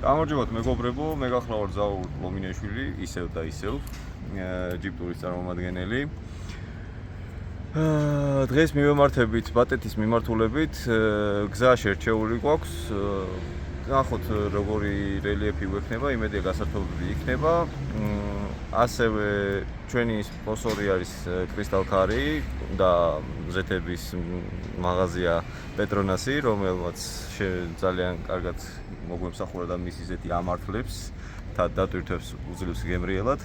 გამარჯობათ მეგობრებო, მე გახლავართ ზაურ ლომინეშვილი, ისევ და ისევ, ჯიპ ტურის წარმომადგენელი. დღეს მივემართებით ბატეთის მიმართულებით, გზა შერჩეული გვაქვს. ნახოთ როგორი რელიეფი გვექნება, იმედია გასართობები იქნება. ასევე ჩვენი სპონსორი არის კრისტალ ქარი და ზეთების მაღაზია პეტრონასი, რომელმაც ძალიან კარგად მოგვემსახურა და მისი ზეთი ამართლებს და დატვირთვებს უძლებს გემრიელად.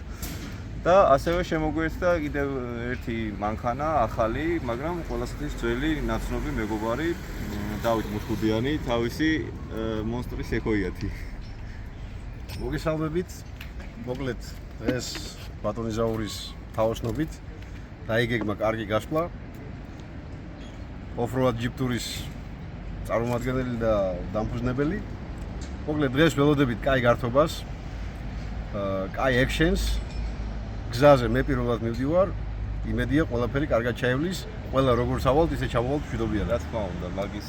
და ასევე შემოგვიერთდა კიდევ ერთი მანქანა, ახალი, მაგრამ ყველასთვის ძველი, ნაცნობი მეგობარი დავით მუთხუდიანი, თავისი მონსტრი სექოიათი. მოგესალმებით. მოკლედ დღეს ბატონი ზაურის თაოსნობით დაიგეგმა კარგი გასვლა. ოფროად ჯიპ ტურის წარმომადგენელი და დამფუძნებელი. მოკლედ დღეს ველოდებით კაი გართობას, კაი ექშენს. გზაზე მე პირველად მივდივარ, იმედია ყველაფერი კარგად ჩაივლის, ყველა როგორც ავალთ, ისე ჩამოვალთ მშვიდობიან. რა თქმა უნდა, მაგის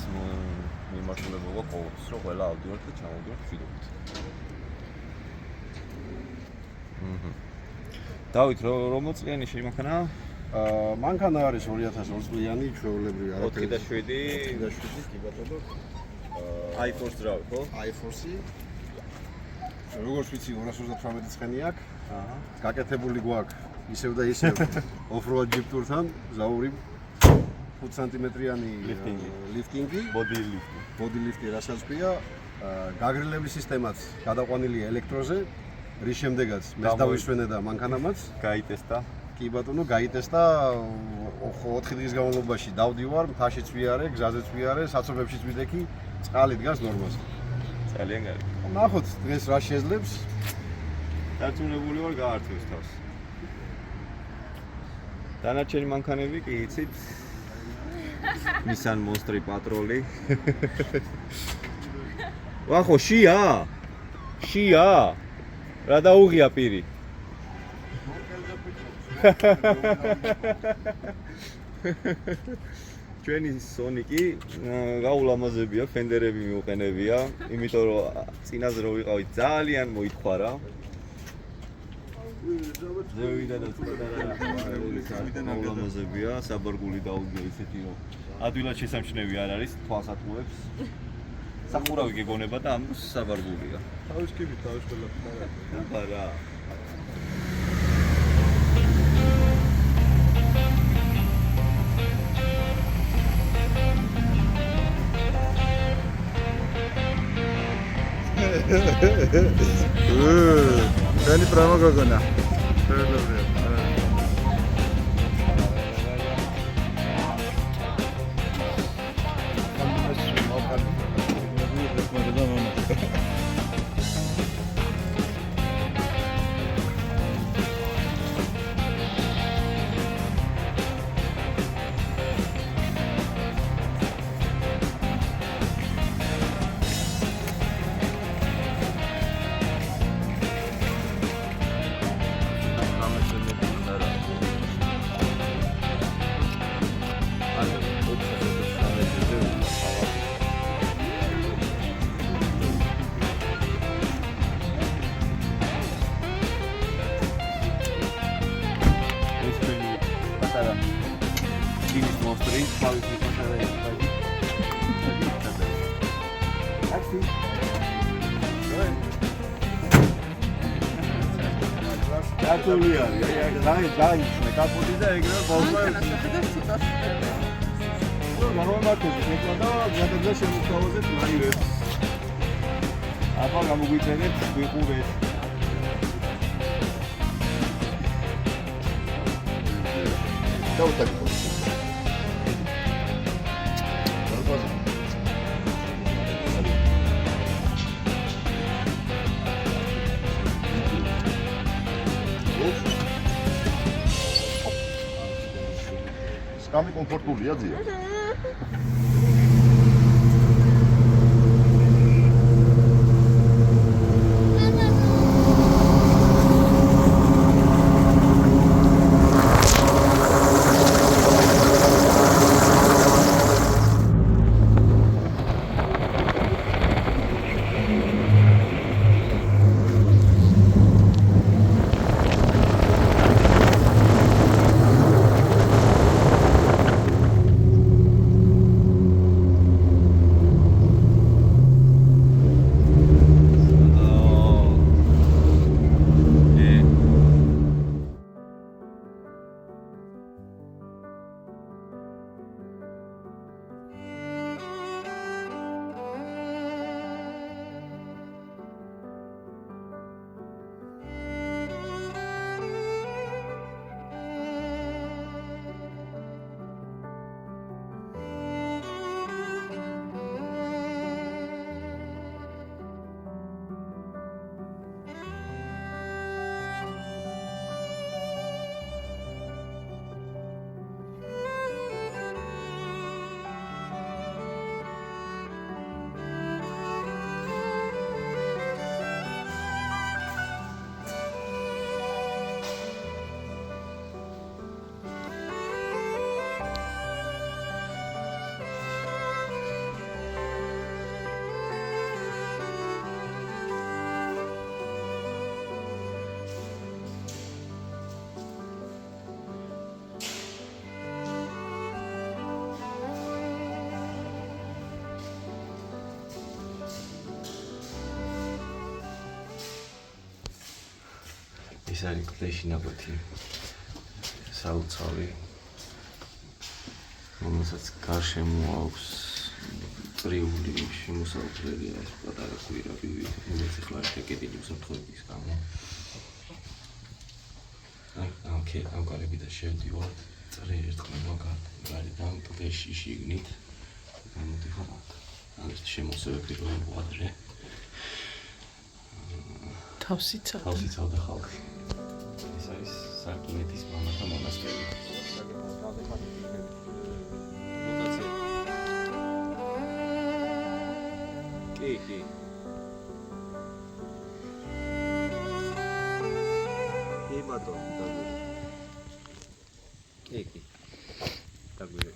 მიმართულებობა ყოველთვის, რომ ყველა ავდივართ და ჩამოვდივართ მშვიდობით. დავით, რომელ წლიანი შემოქნა? მანქანა არის 2002 წლიანი, ჩვეულებრივი არაფერი. 4 და 7, კი ბატონო. i4 ძრავი, ხო? i4. როგორც ვიცი 228 ცხენი აქვს. გაკეთებული გვაქვს ისევ და ისევ ოფროად ჯიპ ტურთან, ზაური 5 სანტიმეტრიანი ლიფტინგი, ბოდი ლიფტი რასაც ქვია, გაგრილების სისტემაც გადაყვანილია ელექტროზე, რის შემდეგაც მე დავისვენე და მანქანამაც გაიტესტა. კი ბატონო, გაიტესტა 4 დღის განმავლობაში დავდივარ, მთაშიც ვიარე, გზაზეც ვიარე, საცობებშიც ვიდექი, წყალი დგას ნორმაზე. ძალიან კარგი. ნახოთ დღეს რა შეძლებს. დარწმუნებული ვარ გაართვეს თავს. დანარჩენი მანქანები კი იცით. Nissan Monster Patrol. ვახო, შია? შია? რა დაუღია პირი? ჩვენი Sonic-ი გაულამაზებია, ფენდერები მიუყენებია, იმიტომ რომ წინაზე რო ვიყავით ძალიან მოითხვარა. ზევიდანაც გაულამაზებია, საბარგული დაუგია ისეთი რომ ადვილად შესამჩნევი არ არის, თვალს ატყუებს. სახურავი გეგონება და ამ საბარგულია. თავის კიბით, თავის ყველაფერი. არა. Κάνει πράγμα κοκκόνα. დაიჭრა კაპოტი და ეგრევე ბოლოს გამომართები ნეკლა და გადაგდა შემოთავაზეთ ლაივებს. აბა გამოგვიწერეთ ვიყურეთ. დავტაკო. Скамი კომფორტულია ძია. ეს არის კლეში ნაკვეთი საუცავი რომელსაც გარშემო აქვს წრიული შემოსავლელი ეს პატარა კვირაბი რომელიც ახლა შეკეტილი უსაფრთხოების გამო ოკეი ამკარები და შევდივართ წრე ერთხელ მაგარიდან კლეში შიგნით გამოდიხართ არის შემოსევები რომ ვადრე თავსიცავდა ხალხი ეს არის სარკინეთის მამათა მონასტერი კი ბატონო კი დაგვირე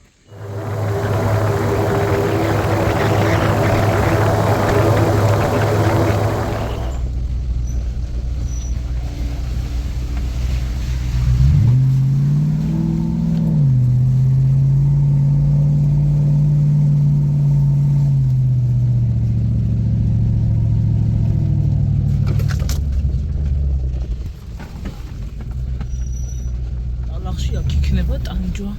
ტანჯვა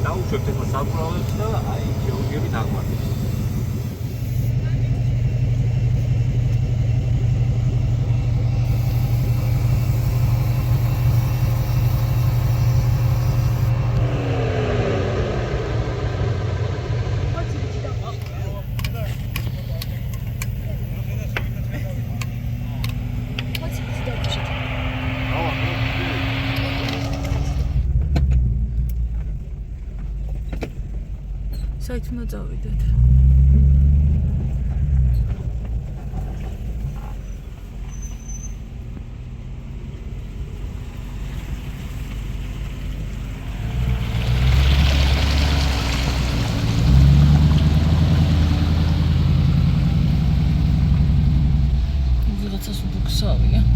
დაუშვებთ ახლა საკურაულებს და აი გეორგიები დაგმართებს საით უნდა წავიდეთ ვიღაცას უბუქსავია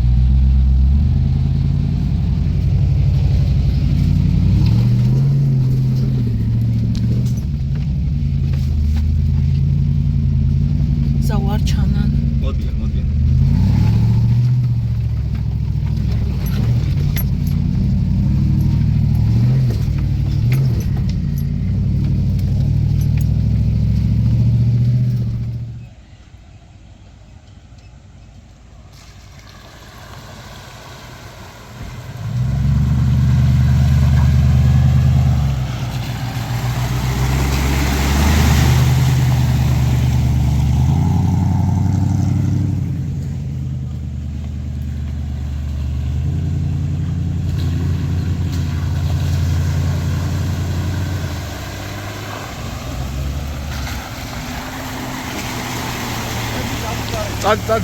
짠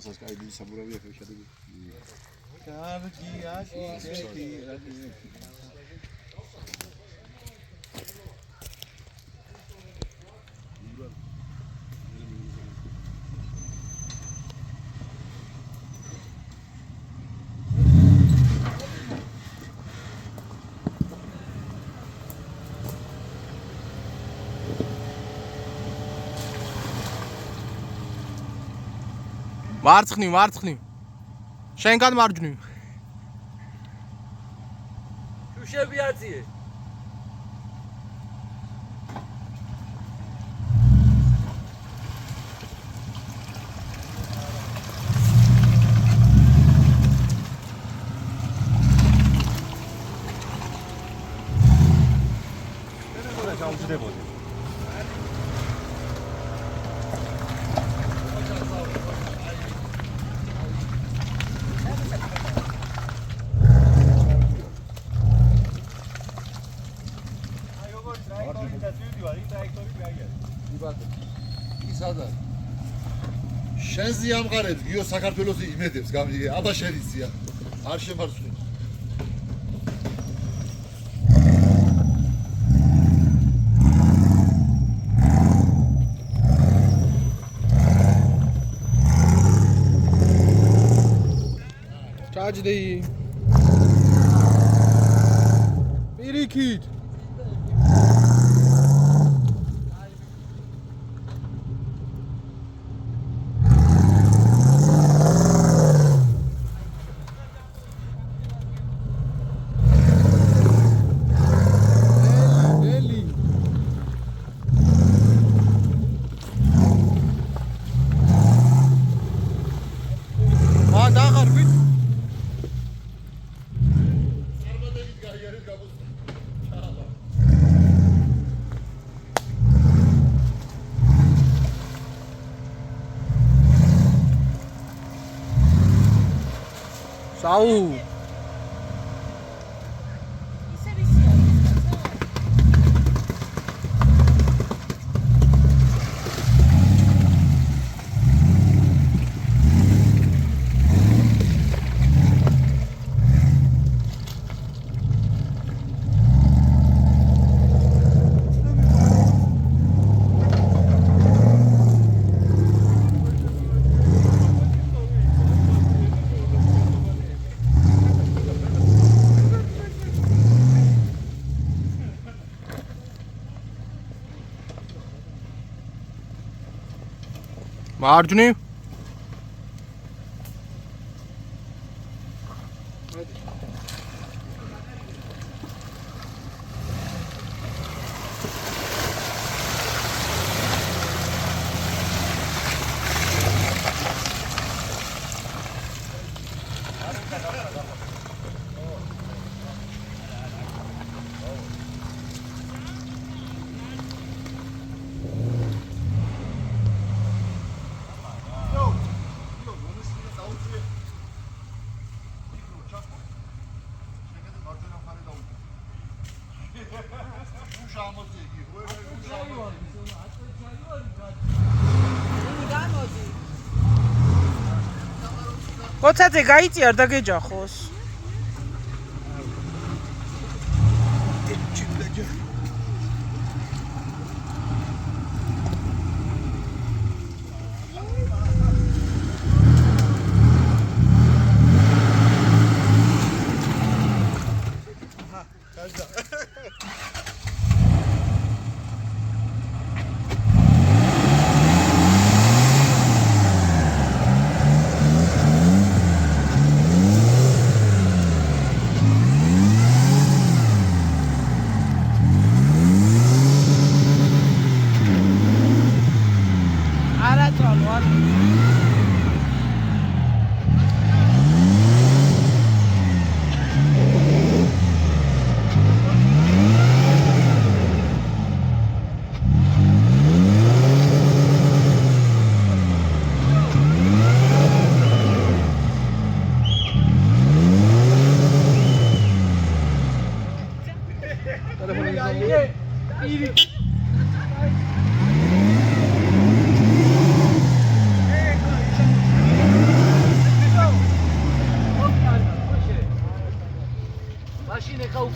რაღაცას კაი დიდი საბურავი ახლა შედეგი. კარგია, კიდე. მარცხნივ. შენგან მარჯვნივ. შუშები აციე. და ჩავჯდებოდი. შენ ზიამყარებს გიო საქართველოს იმედებს აბა შენიცია არ შემარცხნი ჩაჯდი პირიქით საუ მარჯვნივ კოცაძე გაიწიარ და გეჯახოს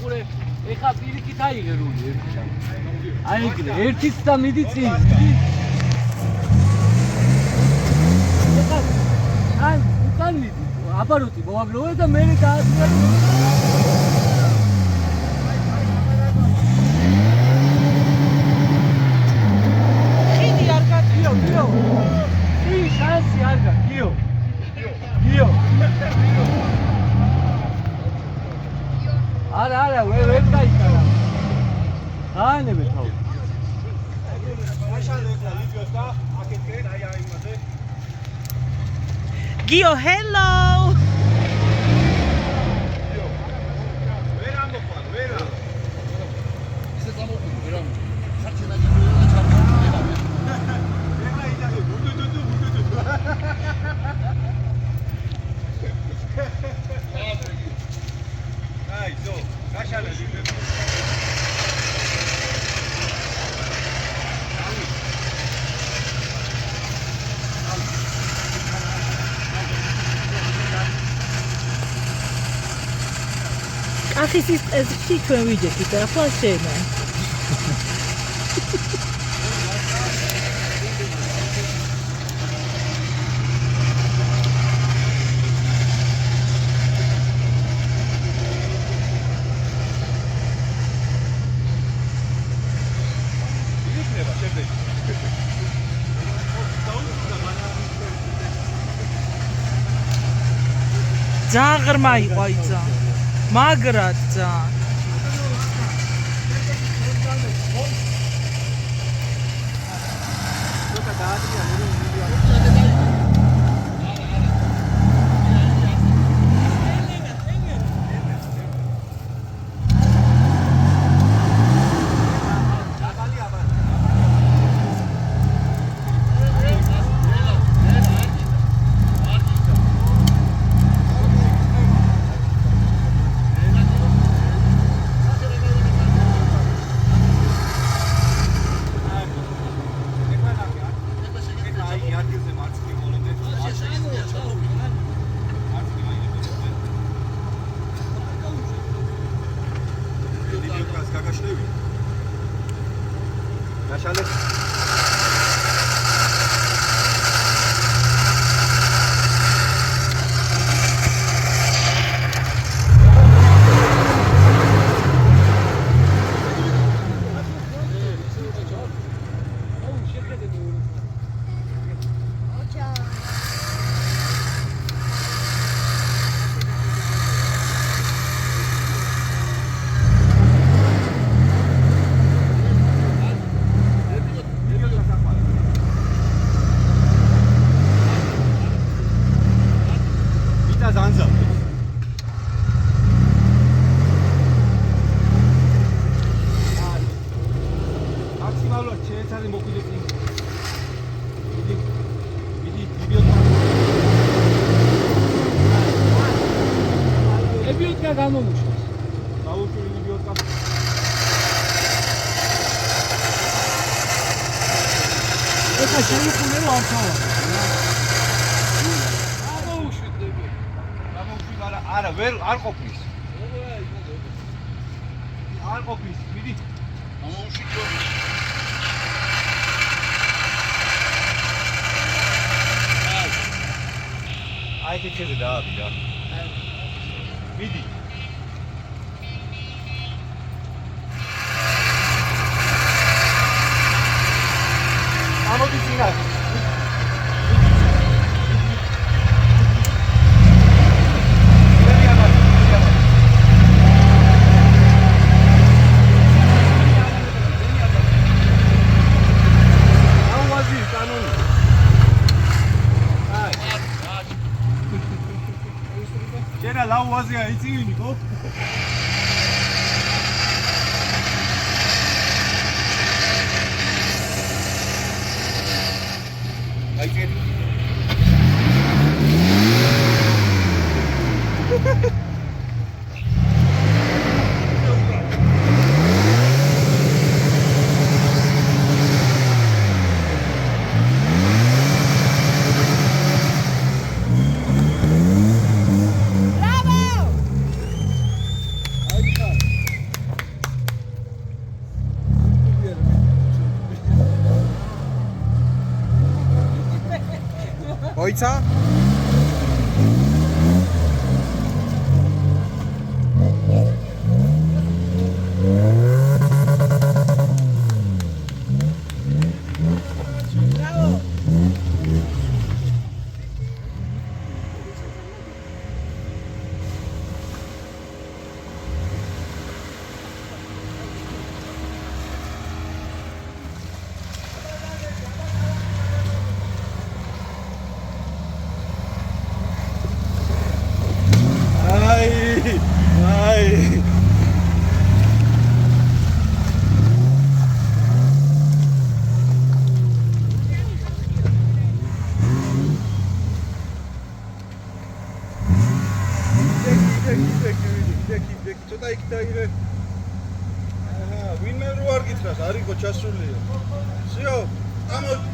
ხურე ეხა პირიქით აიღე რული ერთიდან. აი ეგრე ერთით და მიდი წინ. ეხა ან უკან მიდი. აბაროტი მოაგროვე და მე დააწია. ხიდი არ გატიო, გიო. ი შანსი არ გა, გიო. გიო. არა, ვერ გაიქარა. აანებე თავი. გიო, hello. ისე წამოყვი, ვერა. საჩენა გიბრელა და ჩარჩა. კახის ის წესში ჩვენ ვიჯექით, ახლა შენა. ძალიან ღრმა იყო აი ძალიან. მაგრად ძალიან. გამომუშავს. დაუშვილი ბიოტკა. ეხა შეიფუნე რომ არ თავა. არა, ვერ არ ყოფნის. არ ყოფნის, მიდი. ამოუშვიდო. აი ქეჩეზე დააბიდა. მიდი. ამოდი წინა. ლაუაზია იცინი ხო? აი კეთი. გაიცა? ცოტა იქ დაირე. აჰა, ვინმე რო არ გითხრას, არისო ჩასულია. всё, ამოდი.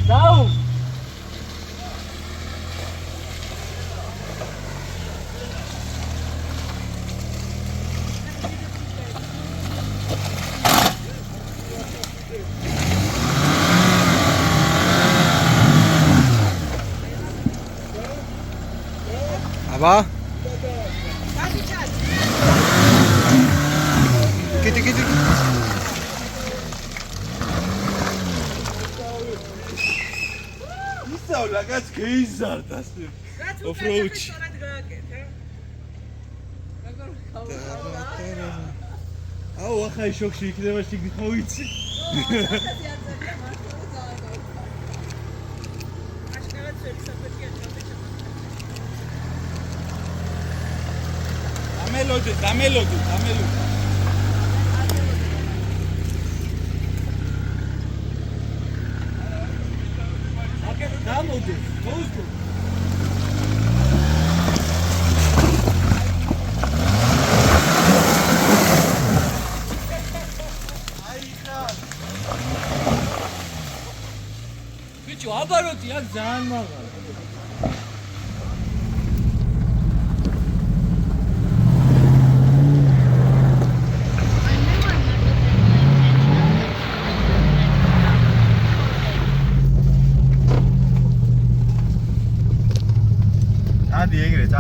Down! აბა? კიტი. ლაგაც გეიზარდას. ოფროუდში. აუ, ახლა შოქში იქნება შეგით მოვიცი. დამელოდი. Გამოდი, მოუსწრო. ბიჭო, აბაროტი აქ ძალიან მაღალია.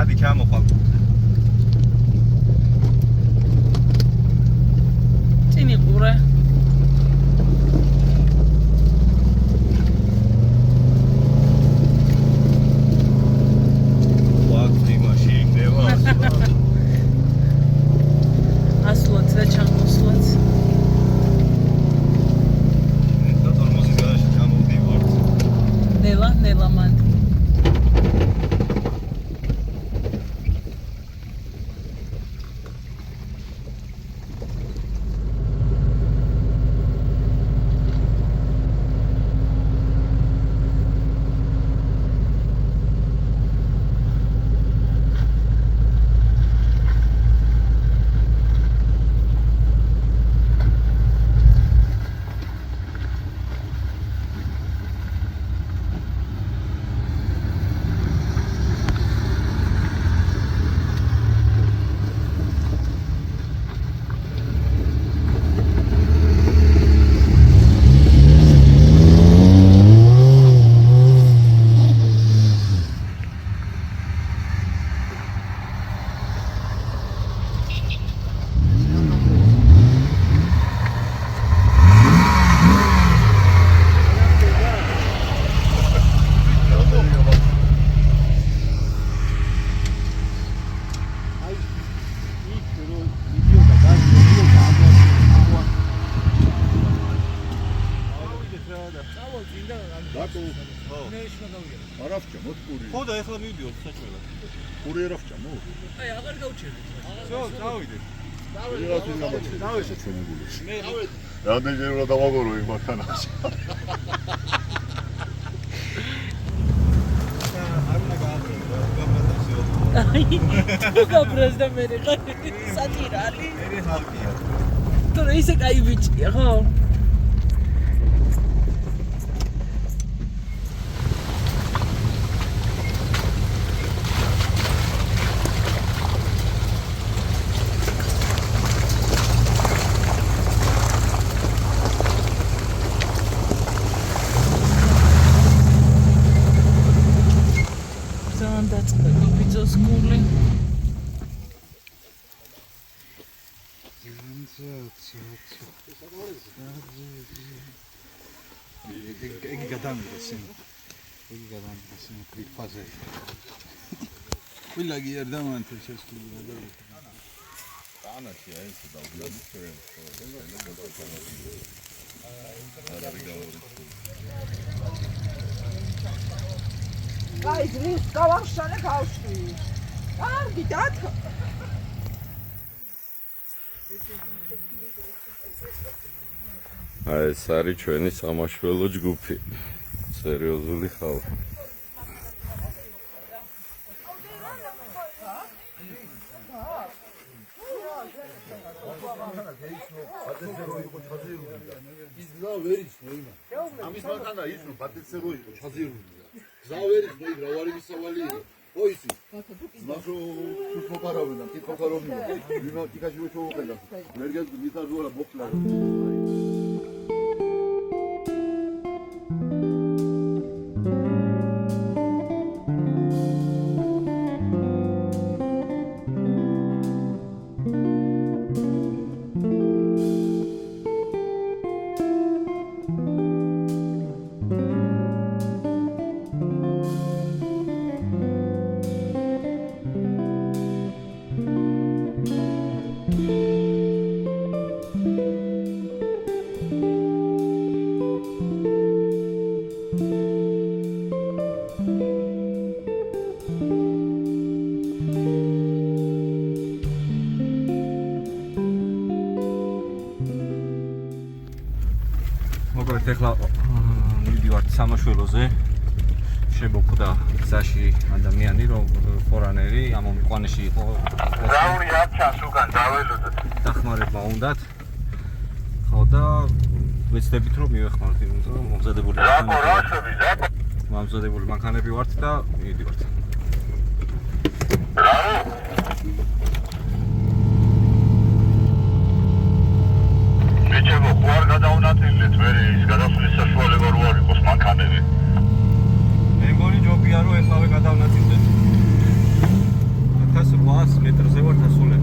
Adi ჩამოხვალ. წინი ყურე. ვაქსი მაშინ იქნება. ასლაც და ჩამოსვლაც. და თორმოსის გარშე ჩამოვდივართ. ნელა მანდ. არაფჭა მოტყური. ხო და ეხლა მივდიოთ საჭმელად. ყური არაფჭა მო. აი, აღარ გავჩერდით. всё, წავიდეთ. დავეშე ჩვენი გულში. რამდენჯერ უნდა დავაგორო იმ მანქანაში. აი, თუ გაბრაზდა მე რა სატირალი. მე ხალხია. თორე ისე კაი ბიჭია, ხო? დაწყება ბიძოს გული. იგი გადამიღეს სენ. იგი გადამიღეს სენ ფაზე. ყველაგი არ დამანთე შესწავლიდა და ანაში ეს დაუგლები ჩვენ. აი ძრის გავახშანე გავშვი. კარგი დათო. აი ეს არის ჩვენი სამაშველო ჯგუფი. სერიოზული ხალხი. ის გზა ვერ იცნო იმა. ამის მანქანა იცნო, ბატეცე რო იყო, ჩაზირული. გზა ვერ იცნო, იქ რა ვარი მისავალი იყო. ო იცი. მაშო თვითმოპარავენ და კითხავდა რომ ვიმა ტიკაში ვეთოვოყენდა. მერგეს მითაზურა მოხლა. ეხლა მივიდივართ სამაშველოზე. შემოხვდა გზაში ადამიანი, რომ ფორანერი ამომიყვანეში იყო. რაუნი არ ჩანს უკან დაველოდოთ. დახმარება უნდათ. ხო და ვეცდებით რომ მივეხმართ, იმიტომ რომ მომზადებული მანქანები ვართ და მივიდივართ. მეჩებო ხوار გადაუნაწილეთ მე ის გადასვლის საშუალება რო არ იყოს მანქანები. მე მგონი ჯობია რომ ეხლავე გადავნაწილდეთ. 1800 მეტრზე ვართ ასულეთ.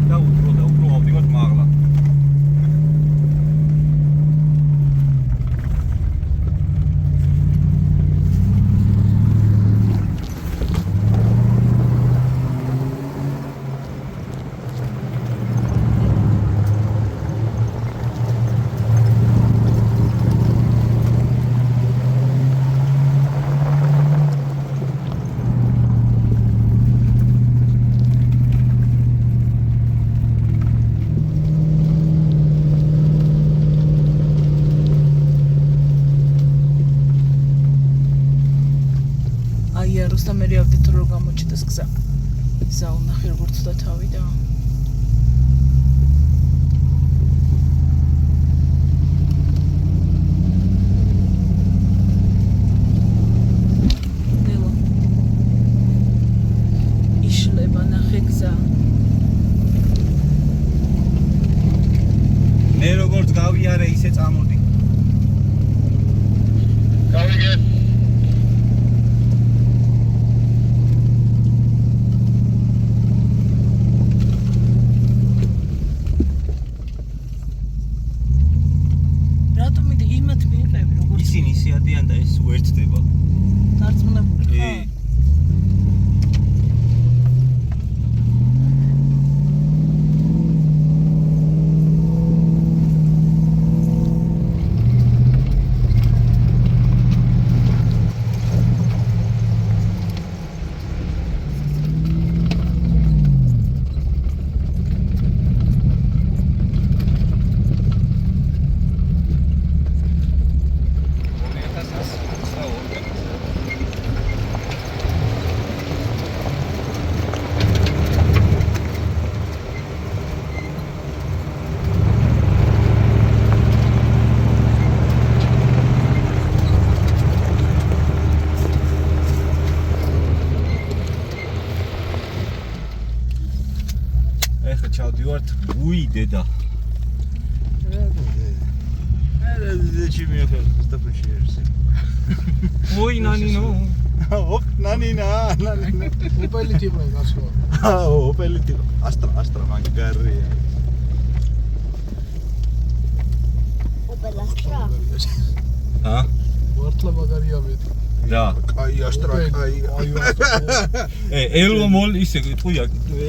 და უფრო ავდივართ მაღლა. რუსთან მე ავდით რომ გამოჩნდეს გზა. გზა უნახე როგორ ცდა თავი და ნელა იშლება ნახე გზა. მე როგორც გავიარე ისე წამოდი. გავიგე ისინი ისიადიან და ეს უერთდება. დარწმუნებული ხარ? უი დედა. Zeci mi-a fost asta pe și ieri. უი ნანინო. Op, nanina. ოპელი ტიპი გასვლა. Opeli tiro. Astra mangari. Opel Astra. ა? მართლა მაგარია მეტი. რა. Ai Astra, ai. ელვა მოლ ისე ტყუია,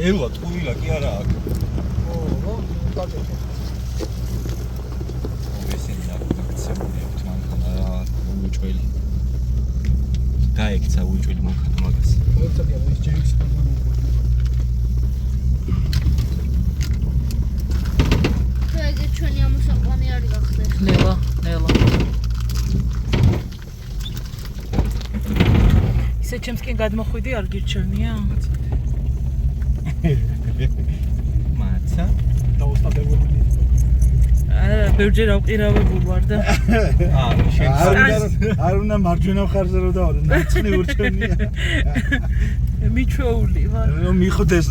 ელვა ტყუილა კი არა აქ. გაიქცა უჭველი მანქანა მაგას. მოიწადია ის ჯეიქსთან ეგ ჩვენი ამოსაყვანი არის გახდეს. ნელა. ისე ჩემსკენ გადმოხვიდი არ გირჩენია? მაცა? დაუსტადებული. არა, ბევრჯერ ავყირავებულ ვარ და არ უნდა მარჯვენა მხარზე რომ დავადო, ნაცნი ურჩენია. მიჩვეული ვარ. რომ მიხდეს.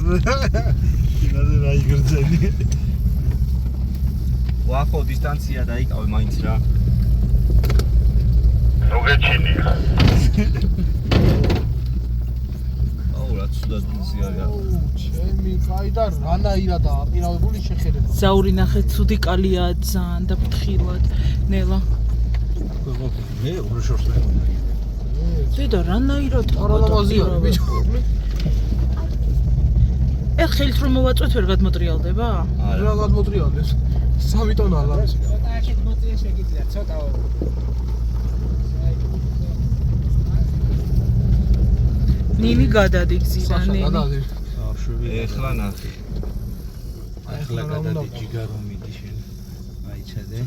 ინაზე რა იგრძენი. ვახო დისტანცია დაიკავე მაინც რა. Rogăcinia. აუ რა ცუდად მზიარია. ჩემი კაი და რანაირად აპირავებული შეხედება. ზაური ნახე ცუდი კალია ძალიან და ფრთხილად. ნელა. მე ურშორს მე. დედა რანაირად არალამაზია ბიჭო. ხელით რომ მოვაწვეთ ვერ გადმოტრიალდება? რა გადმოტრიალდეს? 3 ტონა არის. ცოტა აქეთ მოწია შეგიძლია, ცოტაო. ნინი გადადიგზირა, ნინი. ეხლა ნახე. ახლა გადადი ჯიგარომიდი შენ. აიცადე.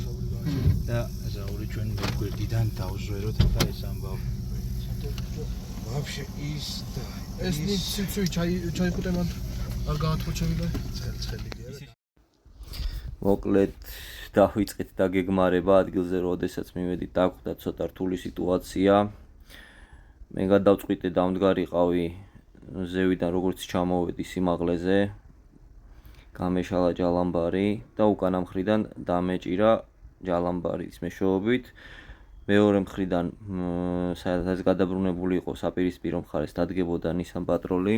და ზაური ჩვენ გვერდიდან დავზვეროთ ახლა ეს ამბავი. Вообще ის და ეს ნიცი ჩაიხუტებან არ გაათხოვჩებინა ცხელი კი არა. მოკლედ დავიწყეთ და გეგმარება ადგილზე, როდესაც მივედით დაგვხვდა ცოტა რთული სიტუაცია. მე გადავწყვიტე დამდგარიყავი ზევიდან როგორც ჩამოვედი სიმაღლეზე. გამეშალა ჯალამბარი და უკანა მხრიდან დამეჭირა ჯალამბარის მეშვეობით. მეორე მხრიდან სადაც გადაბრუნებული იყო საპირისპირო მხარეს დადგებოდა ნისან პატროლი.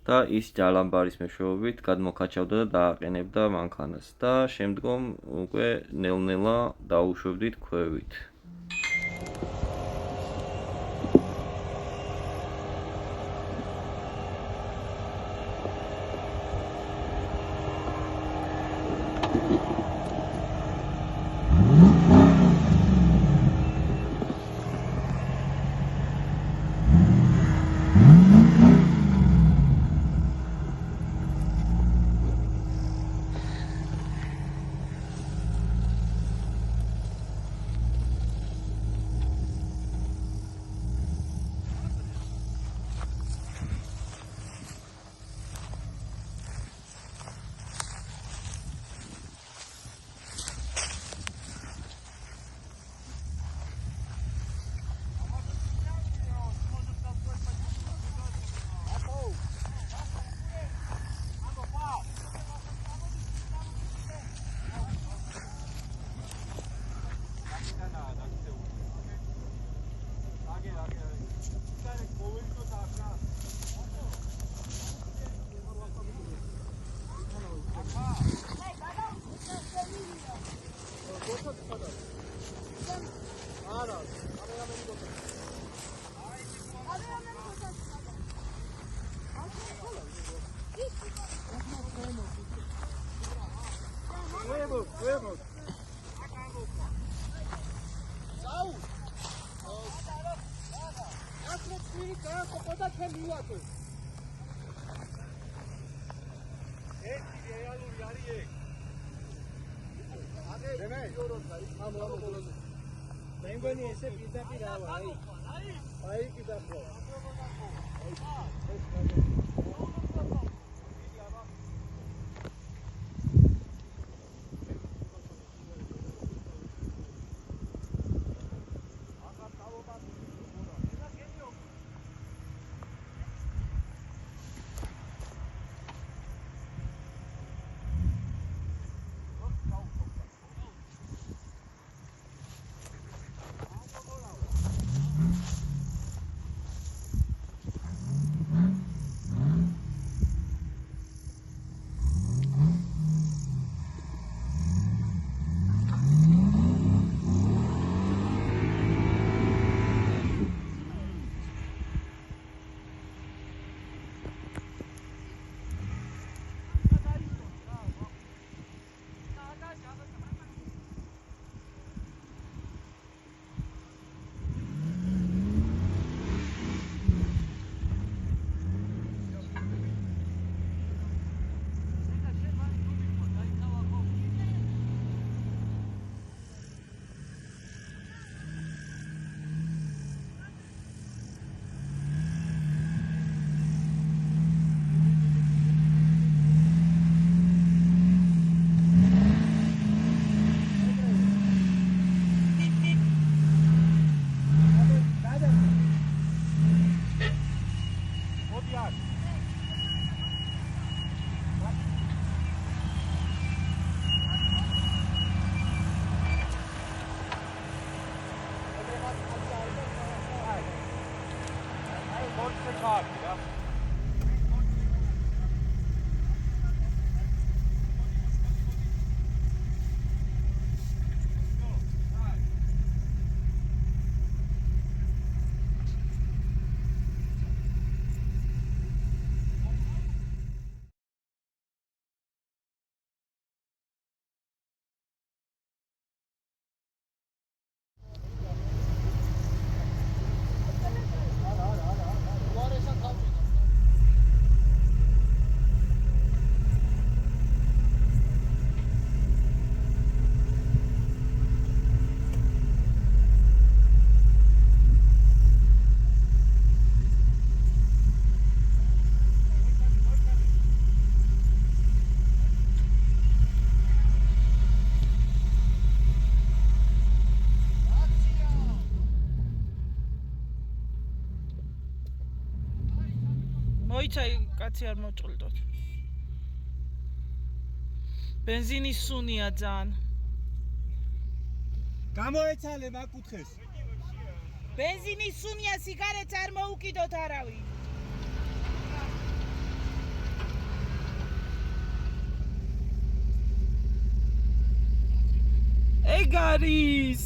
და ის ჯალამბარის მეშვეობით გადმოქაჩავდა და დააყენებდა მანქანას და შემდგომ უკვე ნელ-ნელა დაუშვებდით ქვევით. მოიცაი კაცი არ მოჭყლდოთ. ბენზინის სუნია ძალიან. გამოეცალე მაკუთხეს. ბენზინის სუნია სიგარეტს არ მოუკიდოთ არავინ. ეგ არის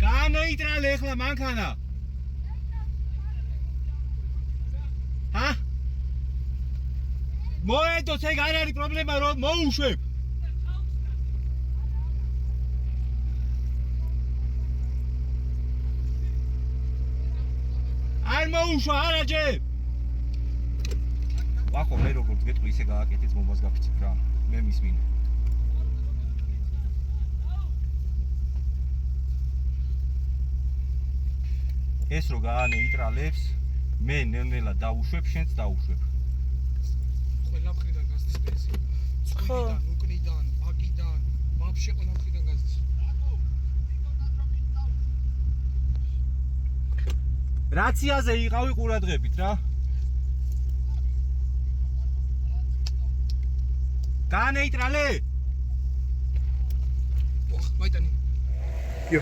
განეიტრალე ახლა მანქანა. ჰა? მოედოს ეგ არ არის პრობლემა რომ მოუშვებ. არ მოუშვა არაჯე. ვახო მე როგორც გეტყვი ისე გააკეთეთ მომბას გაფიცებ რა. მე მისმინე. ეს რო გაანეიტრალებს, მე ნელ-ნელა დავუშვებ, შენც დავუშვებ. ყველა მხრიდან გასდის ბენზინი. წყლიდან, უკნიდან, ბაკიდან, ვაფშე ყველა მხრიდან გასდის. რაციაზე იყავი ყურადღებით რა. განეიტრალე. ოხ, მაიტანი. იო.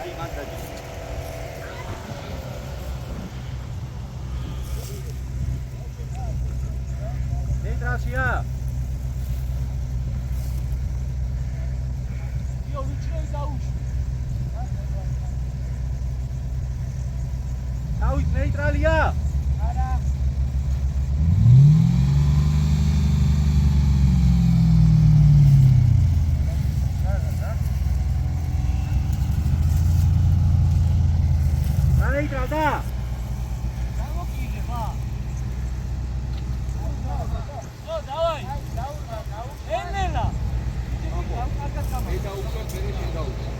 აი მანდაჯი. ნეიტრალშია. იო, რუჩნოი დაუშვი. დავით ნეიტრალია. არა. განეიტრალდა. გამოგიგება. ო, დავაი. ენელა. მე დაუშვებ, მე შენ დაუშვებ.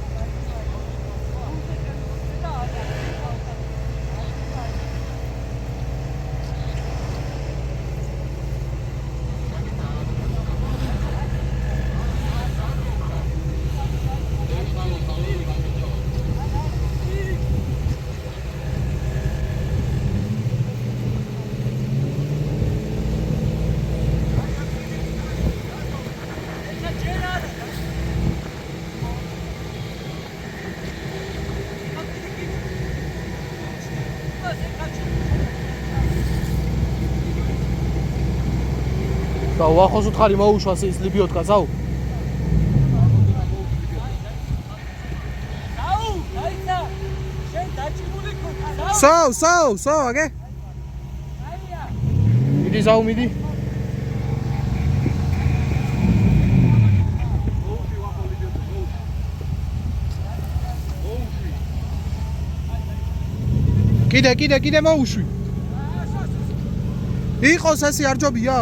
და ვახოს უთხარი მოუშვას ის ლიბიოტკა ზაუ. დაუ, დაიცა. შენ დაჭიმული ხარ. საუ, აგე. აია. მიდი ზაუ, მიდი. კიდე მოუშვი. იყოს ესე არ ჯობია.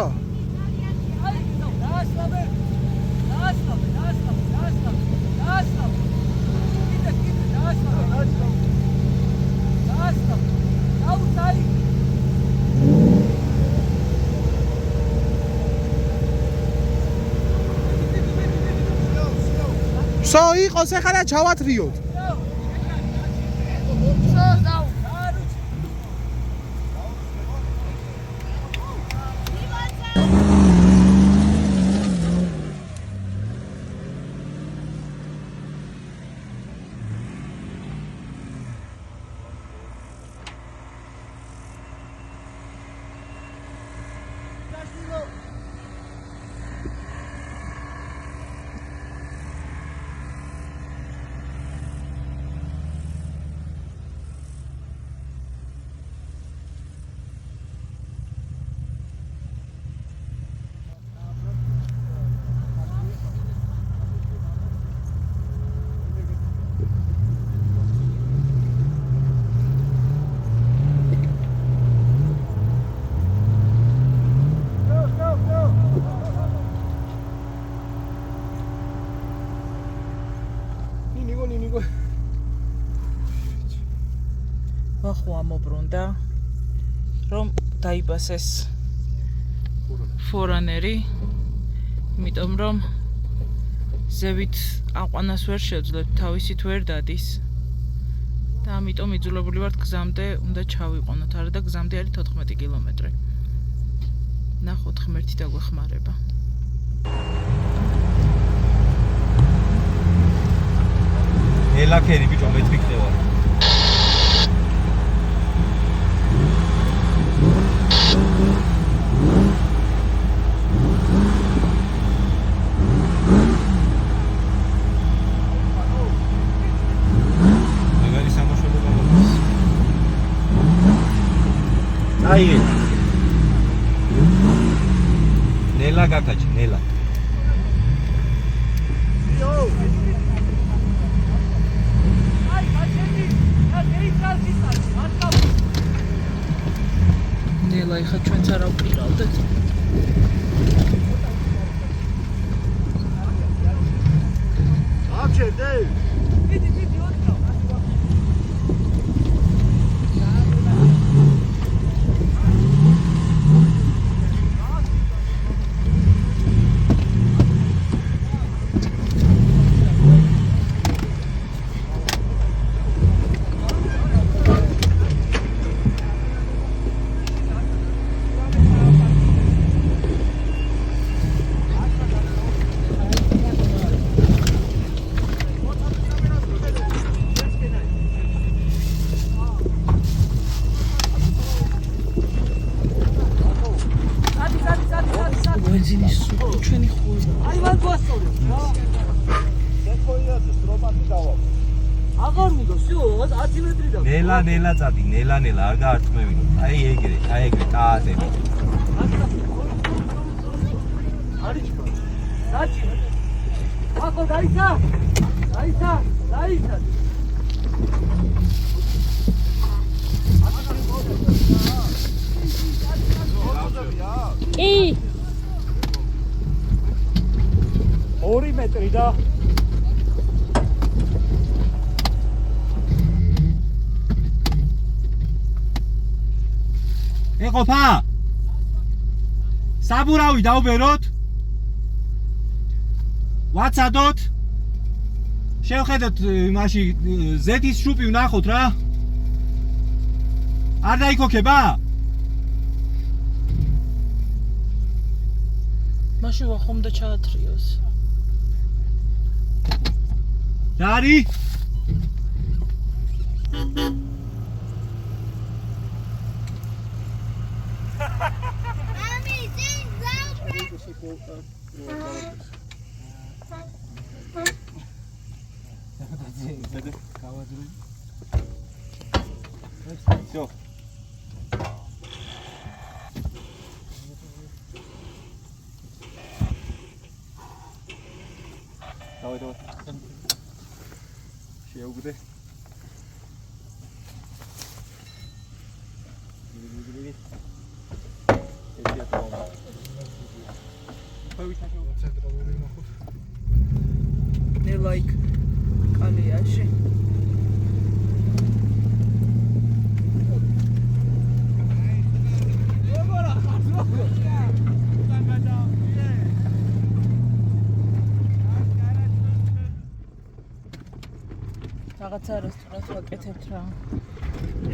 სო იყოს ახლა და ჩავათრიოთ. ვახო ამობრუნდა რომ დაიბასეს ფორანერი, იმიტომ რომ ზევით აყვანას ვერ შევძლებთ, თავისით ვერ დადის. და ამიტომ იძულებული ვართ გზამდე უნდა ჩავიყვანოთ, არა და გზამდე არის 14 კილომეტრი. ნახოთ ღმერთი დაგვეხმარება. ელაქერი ბიჭო მეც მიქნევარ. აი ნელა გაკაჭი ნელა ნელა ეხა ჩვენც არ ავყირავდეთ აბჭერდე ბენზინის სულ ჩვენი ხულა. აი მან გვასწავლე. აღარ უნდა всё 10 მეტრი და ნელა წადი ნელა არ გაართმევინო აი ეგრე ტაატე არის საჭი ახო დაიცა კი 2 მეტრი და ეყოფა საბურავი დაუბეროთ ვაცადოთ შევხედოთ მაშინ ზეთის შუპი ვნახოთ რა არ დაიქოქება მაშინ ვახომ და ჩაათრიოს რა არის Всё. Давай. Შეუგდე. Ne like კალიაში. რაღაცა რესტორანს ვაკეთებთ რა.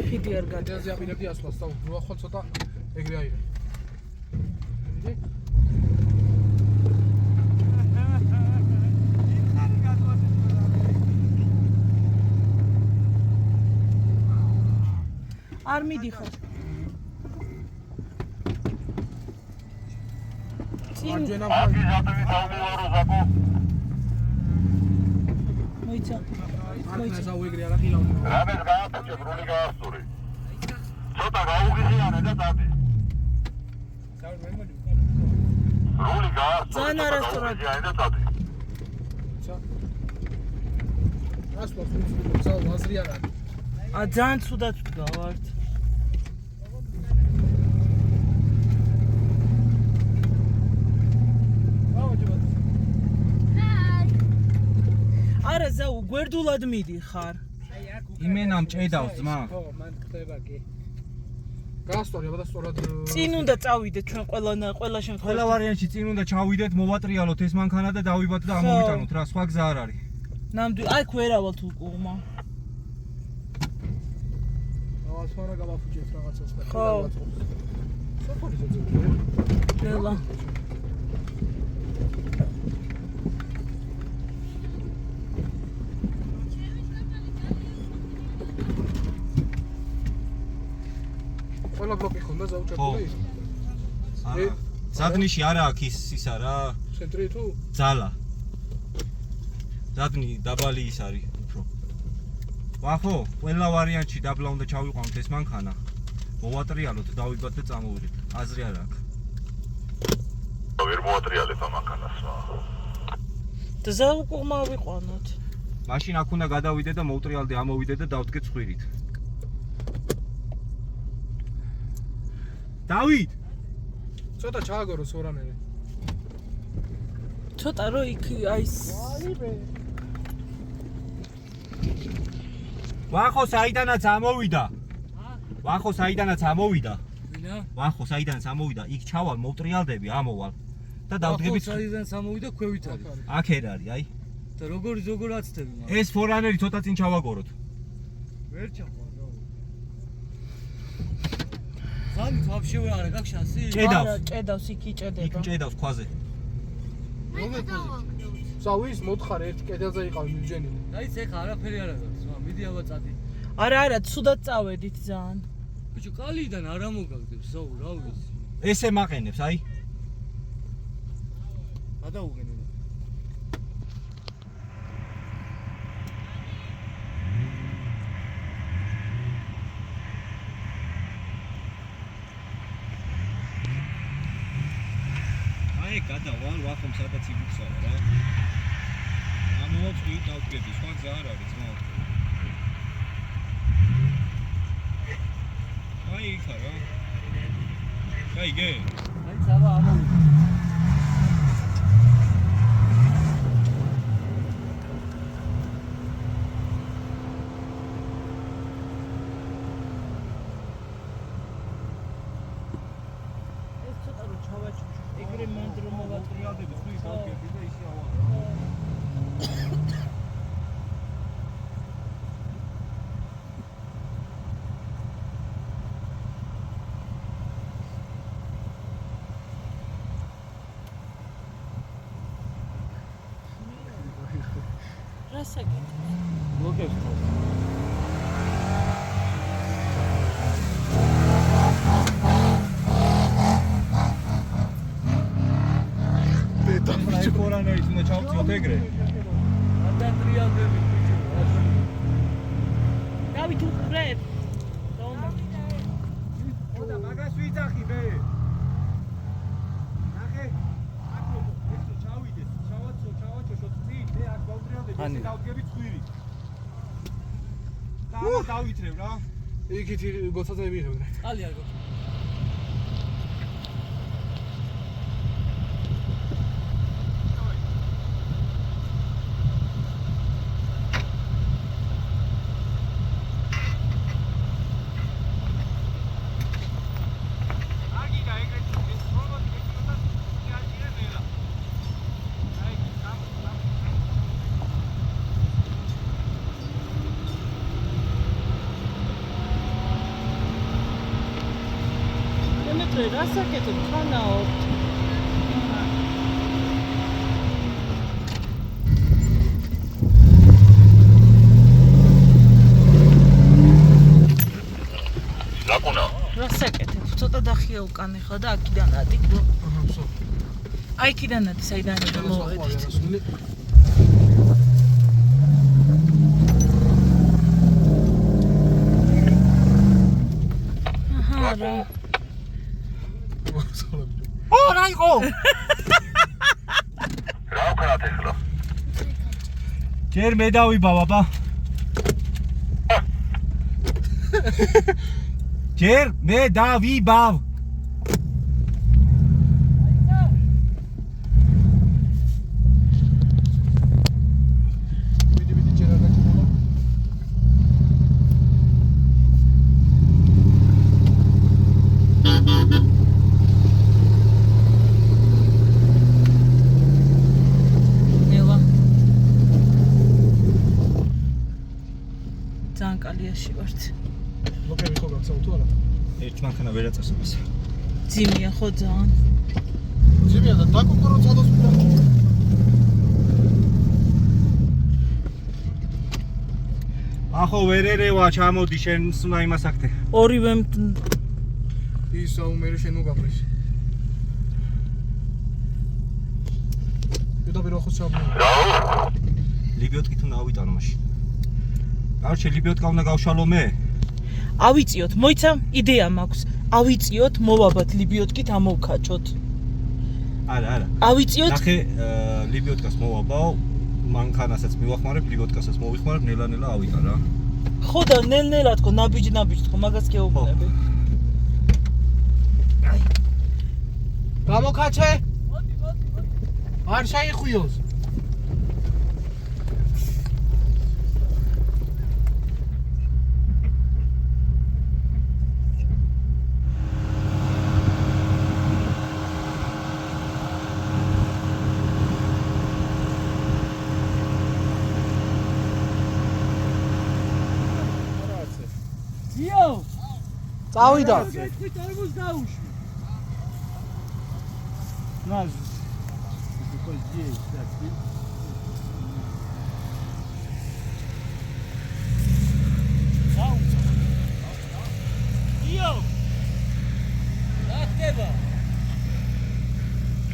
ხიდი არ გადის. ეზია მინები ასვლა, სწავლა ხო ცოტა ეგრე აიღე. არ მიდიხარ. მარჯვენა მხარე. მოიცა. მოიცა ზაუეგრე არა ხილავდი. რამეს გააფეთე ბრული გაასწური. ცოტა გაუგიზიანე და დადი. ბრული გაასწური. ძალიან არასწორად. და დადი. ასვლა ფუნქციონალ ზაუ აზრი არ არის. ძალიან ცუდად გავართ. არა ზაუ გვერდულად მიდიხარ. იმენამ ჭედავს ძმა. ხო, მან ხდება კი. გასწორი, აბა და სწორად წინ უნდა წავიდეთ ჩვენ ყველა შემთხვევაში. ყველა ვარიანტში წინ უნდა ჩავიდეთ, მოვატრიალოთ ეს მანქანა და დავიბათ და ამოვიტანოთ რა, სხვა გზა არ არის. ნამდვილად აი ქვერავალთ უკუღმა. ასვარა გავაფუჭეთ რაღაცას და ხო. საფორი ზოგადად. დელა. ყველა ბლოკი ხონდა ზაუჭებული? არა. ზადნიში არა აქვს ისა რა. ცენტრი თუ? ძალა. ზადნი დაბალი ის არის უფრო. ვახო, ყველა ვარიანტში დაბლა უნდა ჩავიყვანოთ ეს მანქანა. მოვატრიალოთ, დავიბათ და წამოვიდეთ. აზრი არ აქვს. ვერ მოვატრიალებ ამ მანქანას. და ზაუკუღმა ვიყვანოთ. მაშინ აქ უნდა გადავიდე და მოვტრიალდე, ამოვიდე და დავდგე ცხვირით. დავით! ცოტა ჩააგორო სორანელი. ცოტა რო იქ აი ვახო საიდანაც ამოვიდა. ვახო საიდანაც ამოვიდა. ვინა? ვახო საიდანაც ამოვიდა. იქ ჩავალ, მოვტრიალდები, ამოვალ. და დავდგებით. ვახო საიდანაც ამოვიდა, ქვევით არის. აქ არ არის, აი. და როგორ აცდები მაგრამ? ეს ფორანერი ცოტა წინ ჩავაგოროთ. ვერ ჩაყვა, რა. ზამით ვაფშე ვერ არა, გაქვს შანსი? ჭედავს იქ იჭედება. იქ ჭედავს ქვაზე. როგორ ფოზიცია? ზავის მოთხარ ერთ კედელზე იყავი მიჯენილი. დაიც ეხა არაფერი არ აქვს, მიდი აბა წადი. არა, ცუდად წავედით ძალიან. ბიჭო, კალიდან არ ამოგაგდებს, ზაუ, რა ვიცი. ესე მაყენებს, აი. გადაუგენე. აი, გადავალ, ვახომ სადაც იგუხსავა რა. ამოვალ წვით დავდგები, სხვა გზა არ არის, ძმა. აი, იქა რა. გაიგე? აი, წავა ამოვიდა. რასაკეთებ? მოგებს ხო? აი, ფორანერით უნდა ჩავწიოთ ეგრე. ადატრიალდები ბიჭო. დავით უყრებ. და მაგას ვიძახი მე. ნახე, აქ რო ესო ჩავიდეს, ჩავაჩოშოთ წინ, მე აქ გავტრიალდები, ესე დავდგები ცხვირით. და ამა დავითრევ რა. იქით გოცაზე მიიღებდნენ. ყალი არ გქონდა. რასაკეთებ? ხანაობთ. ლაკუნა. რასაკეთებ? ცოტა დახია უკან ახლა და აქიდან ატიკო. აი იქიდან ადი, საიდან და მოვედით. აჰა, რა. რა იყო? რა ვქნათ ახლა? ჯერ მე დავიბავ, აბა. ჯერ მე დავიბავ. ანკალიაში ვართ. ბლოკები ხო გაქცევ თუ არა? ერთ მანქანა ვერ აწევს ამას. ძიმია ხო ძალიან. ძიმია და დაკუპრო წადოს მიდა. ახო ვერ ერევა, ჩამოდი შენ უნდა იმას აქთე. ორივე ის საუმერი შენ მოგაფრის. პირდაპირ ხო ჩაბმე. ლიბიოტკით უნდა ავიტანო მაშინ. კარჩე ლიბიოტკა უნდა გავშალო მე. ავიწიოთ, მოიცა იდეა მაქვს. ავიწიოთ, მოვაბათ ლიბიოტკით ამოვქაჩოთ. არა. ავიწიოთ. ნახე ლიბიოტკას მოვაბაო, მანქანასაც მივახმარებ, ლიბიოტკასაც მოვიხმარებ, ნელა ავიტან რა. ხო და ნელ-ნელა თქო, ნაბიჯი თქო, მაგას გეუბნები. გამოკაჩე? არ შეიხუიოს. წავიდა.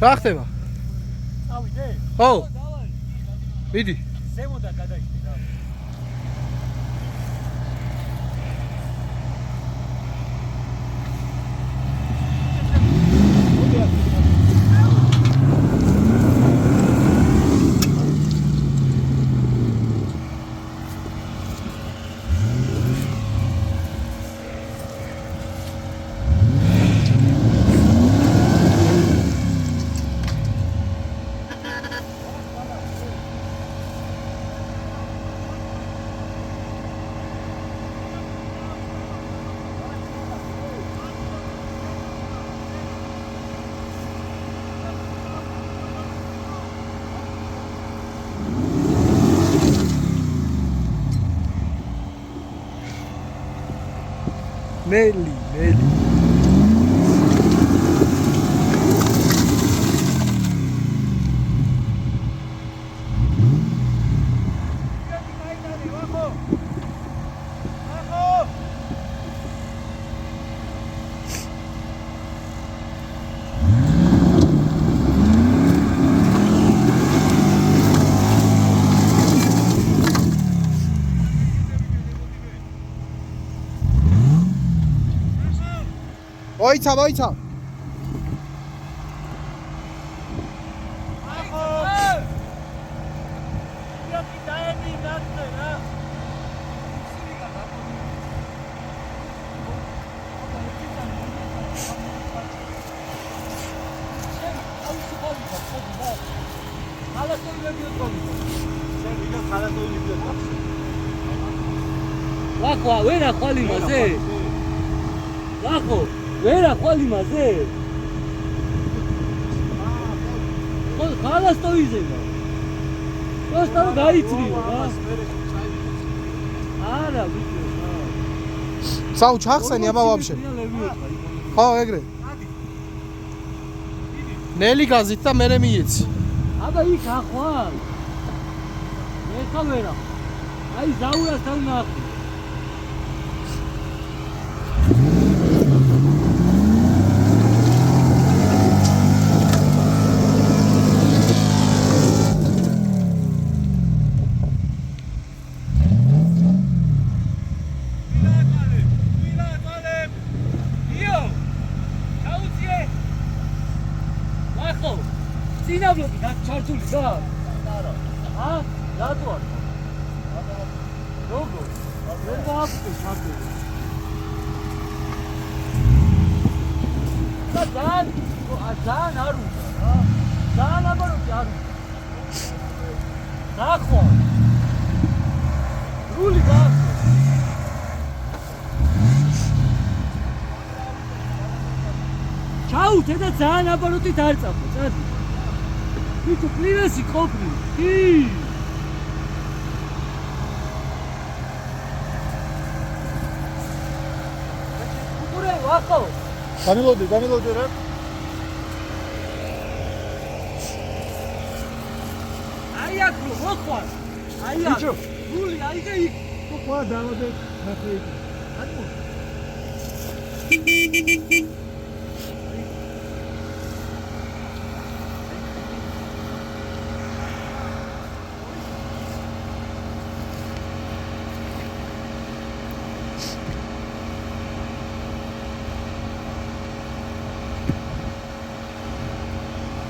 რა ხდება? წავიდე? ხო. მიდი. ზემოდან გადაიხდი რა. მელი. მოიცა. ვახო, ვერა ხვალ იმაზე. ვახო, ვერა ხვალ იმაზე. ხო, ხალას ტოიზება. просто გაიწვიო რა. არა, ბიჭო. საუ ჩახსენი აბა ვაფშე. ხო, ეგრე. ნელი გაზით და მე მიეცი. აბა იქ ახვალ. მე ხავერა. აი ზაურასთან ნახე. წინაბლოკი ჩართული და? ა? რატო არ? როგორ? ვერ გააქვს ჩართული. და ძალიან არ უნდა რა. ძალიან აბაროთი არ უნდა. დახო. რული გააქვს. ჩაუთე და ძალიან აბაროთით არ წაფო, წადი. ბიჭო, კლინესი ყოფილი. კი. ვახო. გამილოდი რა. აი აქ მოხვალ. აი აქ. გული აი და იქ. ხო დავადე ნახე იქ. ანუ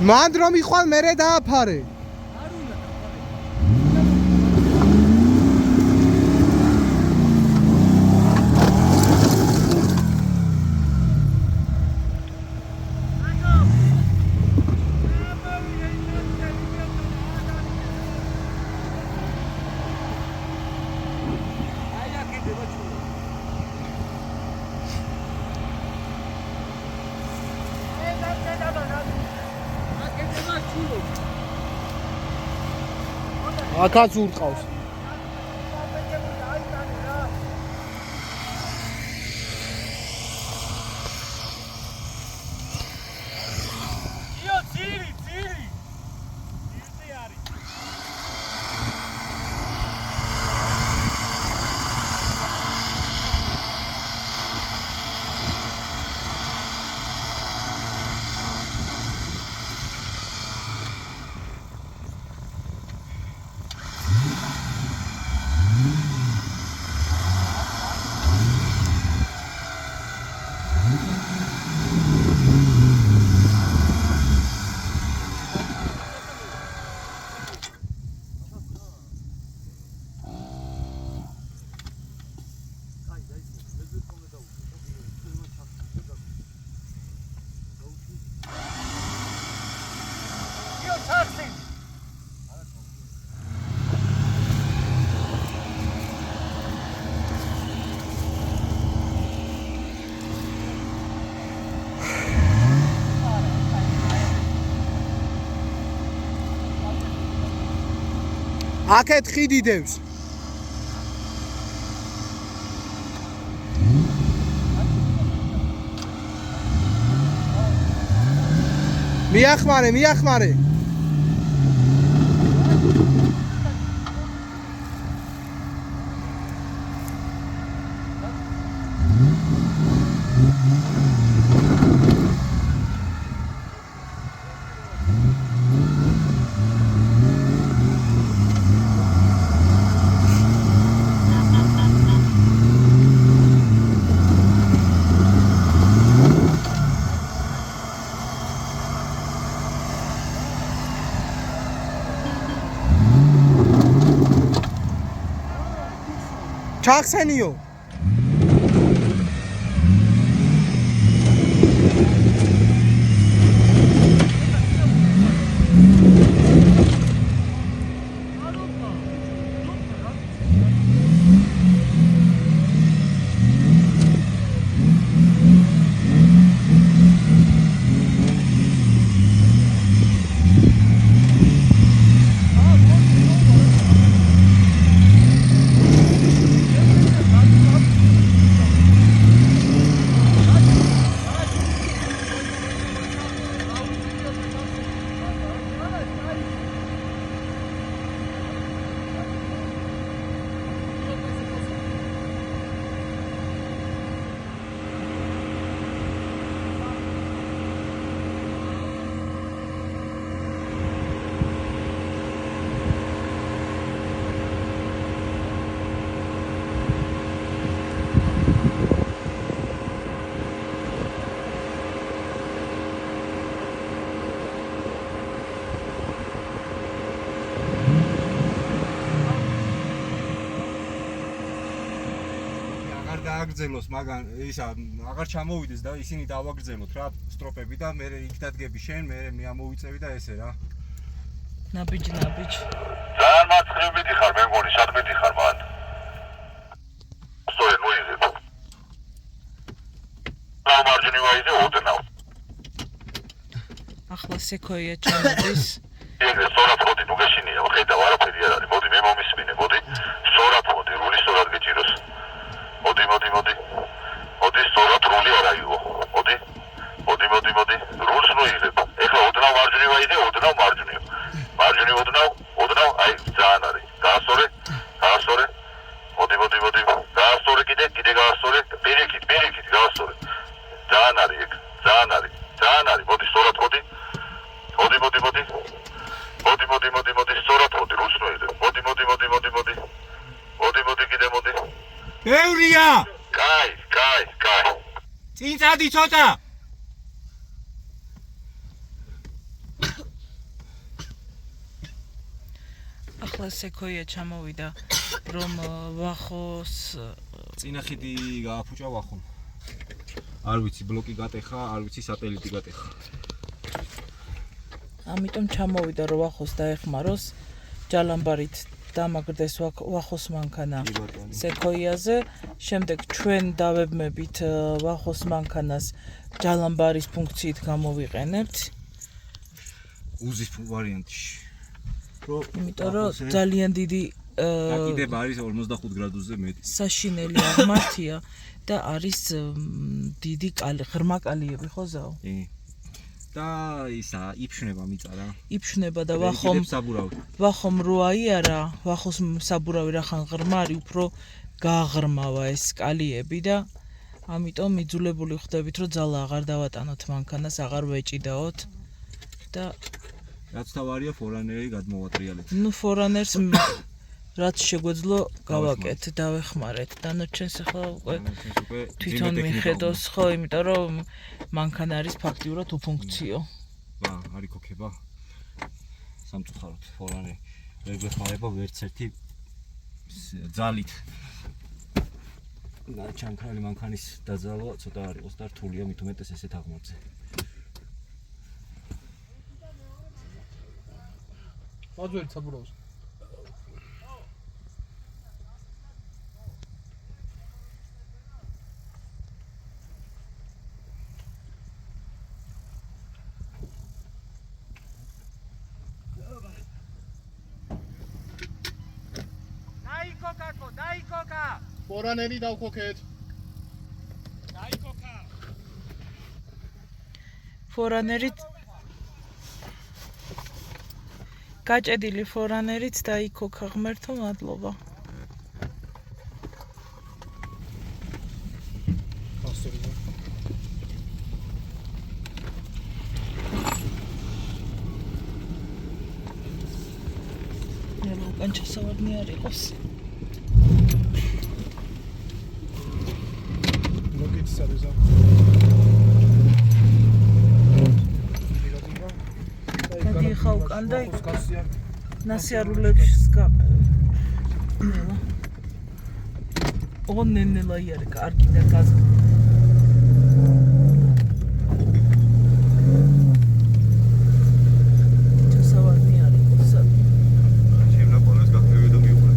მან რომ იხვალ მერე დააფარე. აქაც ურყავს. აქეთ ხიდი დევს. მიახმარე. ჩახსენიო. დააგრძელოს, მაგრამ ისა აღარ ჩამოვიდეს და ისინი დავაგრძელოთ რა სტროფები და მე იქ დადგები შენ, მე ამოვიწევი და ესე რა. ნაბიჯი. ძალიან მათხრევ მიდიხარ, მე მგონი, სად მიდიხარ მან? სწორედ მოიგებ. მარჯვნივ ვაიზე ოდნავ. ახლა სექოია ჩამოდის. ეგრე სწორად ხოდი, ნუ გეშინია, ხედავ არაფერი არ არის. მოდი მე მომისმინე, მოდი. სწორად ხოდი, რული სწორად გეჭიროს. მოდი, სწორად რული არ არის. ბევრია. კაი. წინ წადი ცოტა. ახლა სექოია ჩამოვიდა რომ ვახოს წინა ხიდი გააფუჭა ვახომ. არ ვიცი ბლოკი გატეხა, არ ვიცი სატელიტი გატეხა. ამიტომ ჩამოვიდა რომ ვახოს დაეხმაროს ჯალამბარით დამაგრდეს ვახოს მანქანა სექოიაზე, შემდეგ ჩვენ დავებმებით ვახოს მანქანას ჯალამბარის ფუნქციით გამოვიყენებთ. უზის ვარიანტში. იმიტომ რომ ძალიან დიდი აკიდება არის 45 გრადუსზე მეტი. საშინელი აღმართია და არის დიდი ღრმა კალიები ხო ზაო? და ისა იფშნება მიწა რა. იფშნება და ვახომ რო აიარა, ვახოს საბურავი რახან ღრმარი, უფრო გააღრმავა ეს კალიები და ამიტომ მიძულებული ხდებით რომ ძალა აღარ დავატანოთ მანქანას, აღარ ვეჭიდაოთ და რაც თავარია ფორანერი გადმოვატრიალეთ. ნუ ფორანერს რაც შეგვეძლო გავაკეთ, დავეხმარეთ. დანარჩენს ახლა უკვე თვითონ მიხედოს ხო, იმიტომ რომ მანქანა არის ფაქტიურად უფუნქციო. არ იქოქება. სამწუხაროდ ფორანერი ვერ გვეხმარება ვერც ერთი ძალით. ჩამქრალი მანქანის დაძალვა ცოტა არ იყოს და რთულია მით უმეტეს ესეთ აღმართზე. აძვერით საბურავს. დაიკოკა. ფორანერი დავქოქეთ. დაიკოკა. ფორანერით გაჭედილი ფორანერით დაიქოქა ღმერთო მადლობა. ნელო განჩასავარნი არ იყოს. ლოგიც სადეზა. დადი ხა უკან და ნასიარულებს ნელა. ონენელა იარე კარგი და გაზ. ჩასავარნი არ იყოს. ჩემ ნაპოლეს გახევი და მიუყურე.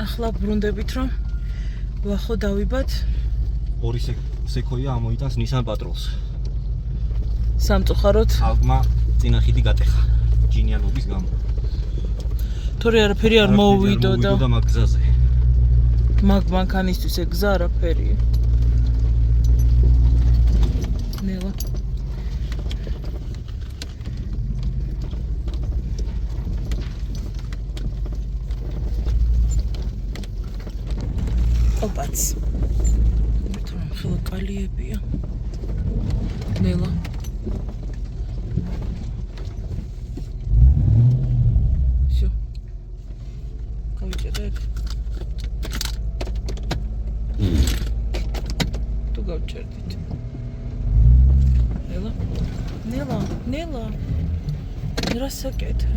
ახლა ბრუნდებით რომ ვახო დავიბათ. ორი სექოია ამოიტანს Nissan Patrol-ს. სამწუხაროდ ალგმა წინა ხიდი გატეხა ჯინიანობის გამო. თორე არაფერი არ მოუვიდო და მაგ გზაზე. მაგ მანქანისთვის ეგ გზა არაფერია. ნელა ოპაც. თუმცა ხელა კალიებია. ნელა. Всё. გავიჭერეთ. თუ გავჭერდით. ნელა. რა საკეთე?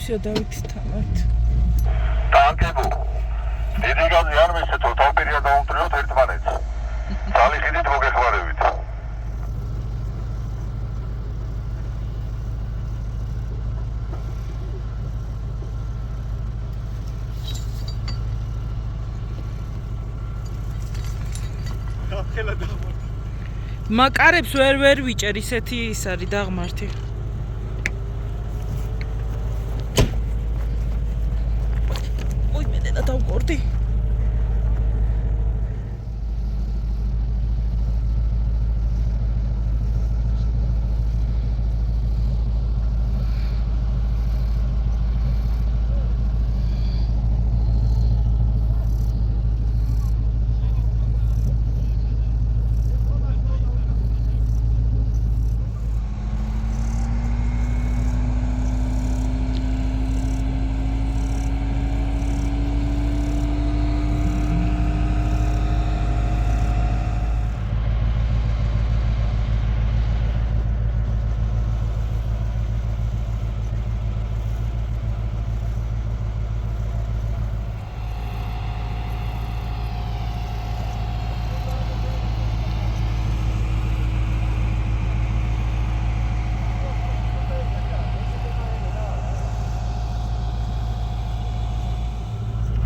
Всё, давайте тамат. ტანკებო. დიდი გაზი არ მისცეთ, რომ თავპირია დაუმტრიოთ ერთმანეთს. ძალი ხიდით მოგეხმარებით. მაკარებს ვერ ვიჭერ, ისეთი ის არის დაღმართი. ой, მე და დავკორდი.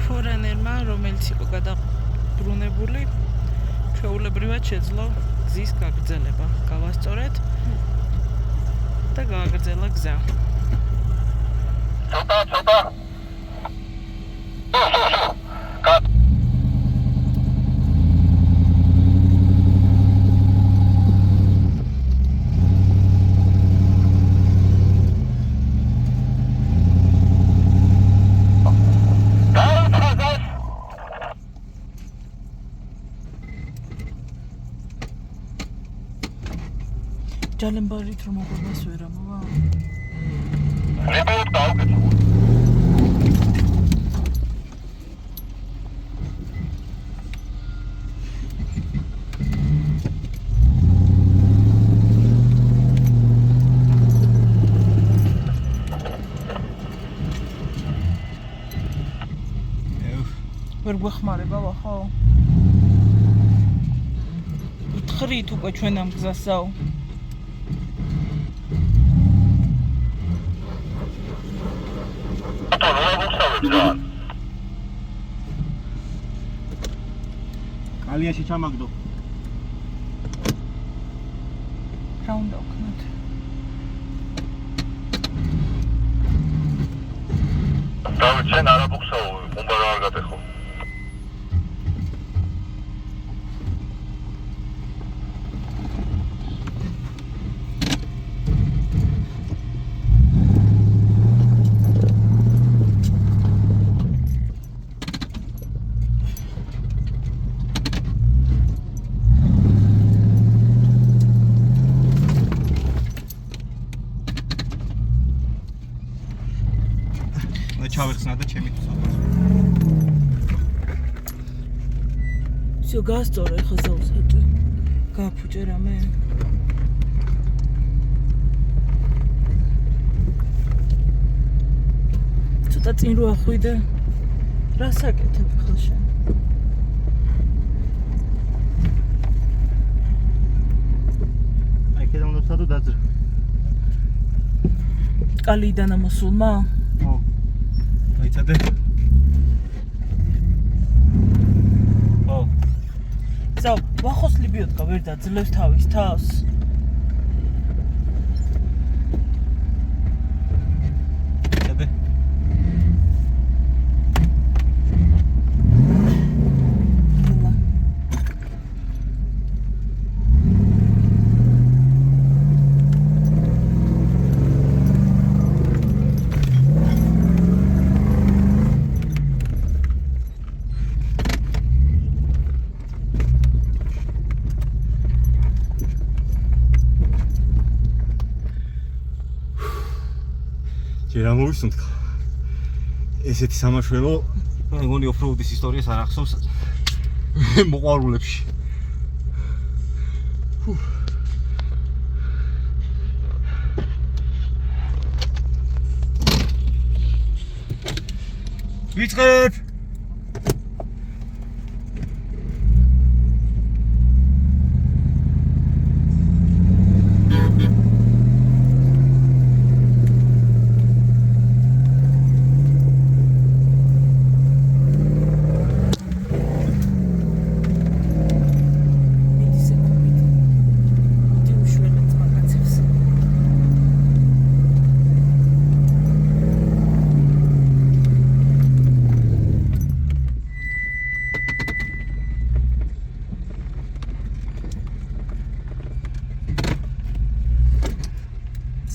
ფორენერმა, რომელიც იყო გადაბრუნებული, ჩვეულებრივად შეძლო გზის გაგრძელება. გავასწორეთ და გააგრძელა გზა. ცოტა. ჯალენბარით რომ მოგობას ვერ ამოვა. რებოთ გავკეთო. ვერ გვეხმარება ვახო. უთხრით უკვე ჩვენ ამ გზასაო. კალიაში ჩამაგდო. რა უნდა ვქნათ? დავით, შენ არა ბუქსაო, უნდა რა არ გატეხო. ჩავეხსნა და ჩემი თუ საფასო. всё, გასწორე ხა ზავსატი. გაფუჭე რამე. ცოტა წინ რო ახვიდე. რა საკეთებ ხა შენ? აი კიდე უნდა ვსადო დაძრა. კალიდან ამოსულმა? აიცადე. ზავ, ვახოსლი ბიოტკა ვერ დაძლევს თავის თავს. ჯერ ამოვისუნთქა. ესეთი სამაშველო მეგონი ოფროუდის ისტორიას არ ახსოვს მოყვარულებში. ვიწყებ!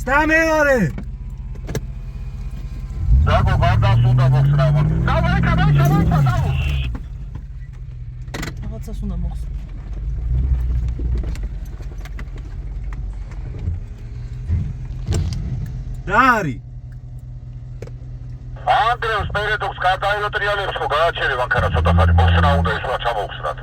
სტამეარე! დაგო გარდას უნდა მოხსნა მაგ. რაღაცას უნდა მოხსნა. რა არის? ანდრევს პერედოქს გადაილო ტრიალებს ხო გააჩერე მანქანა ცოტა ხანი მოხსნა უნდა ის რა ჩამოხსნათ.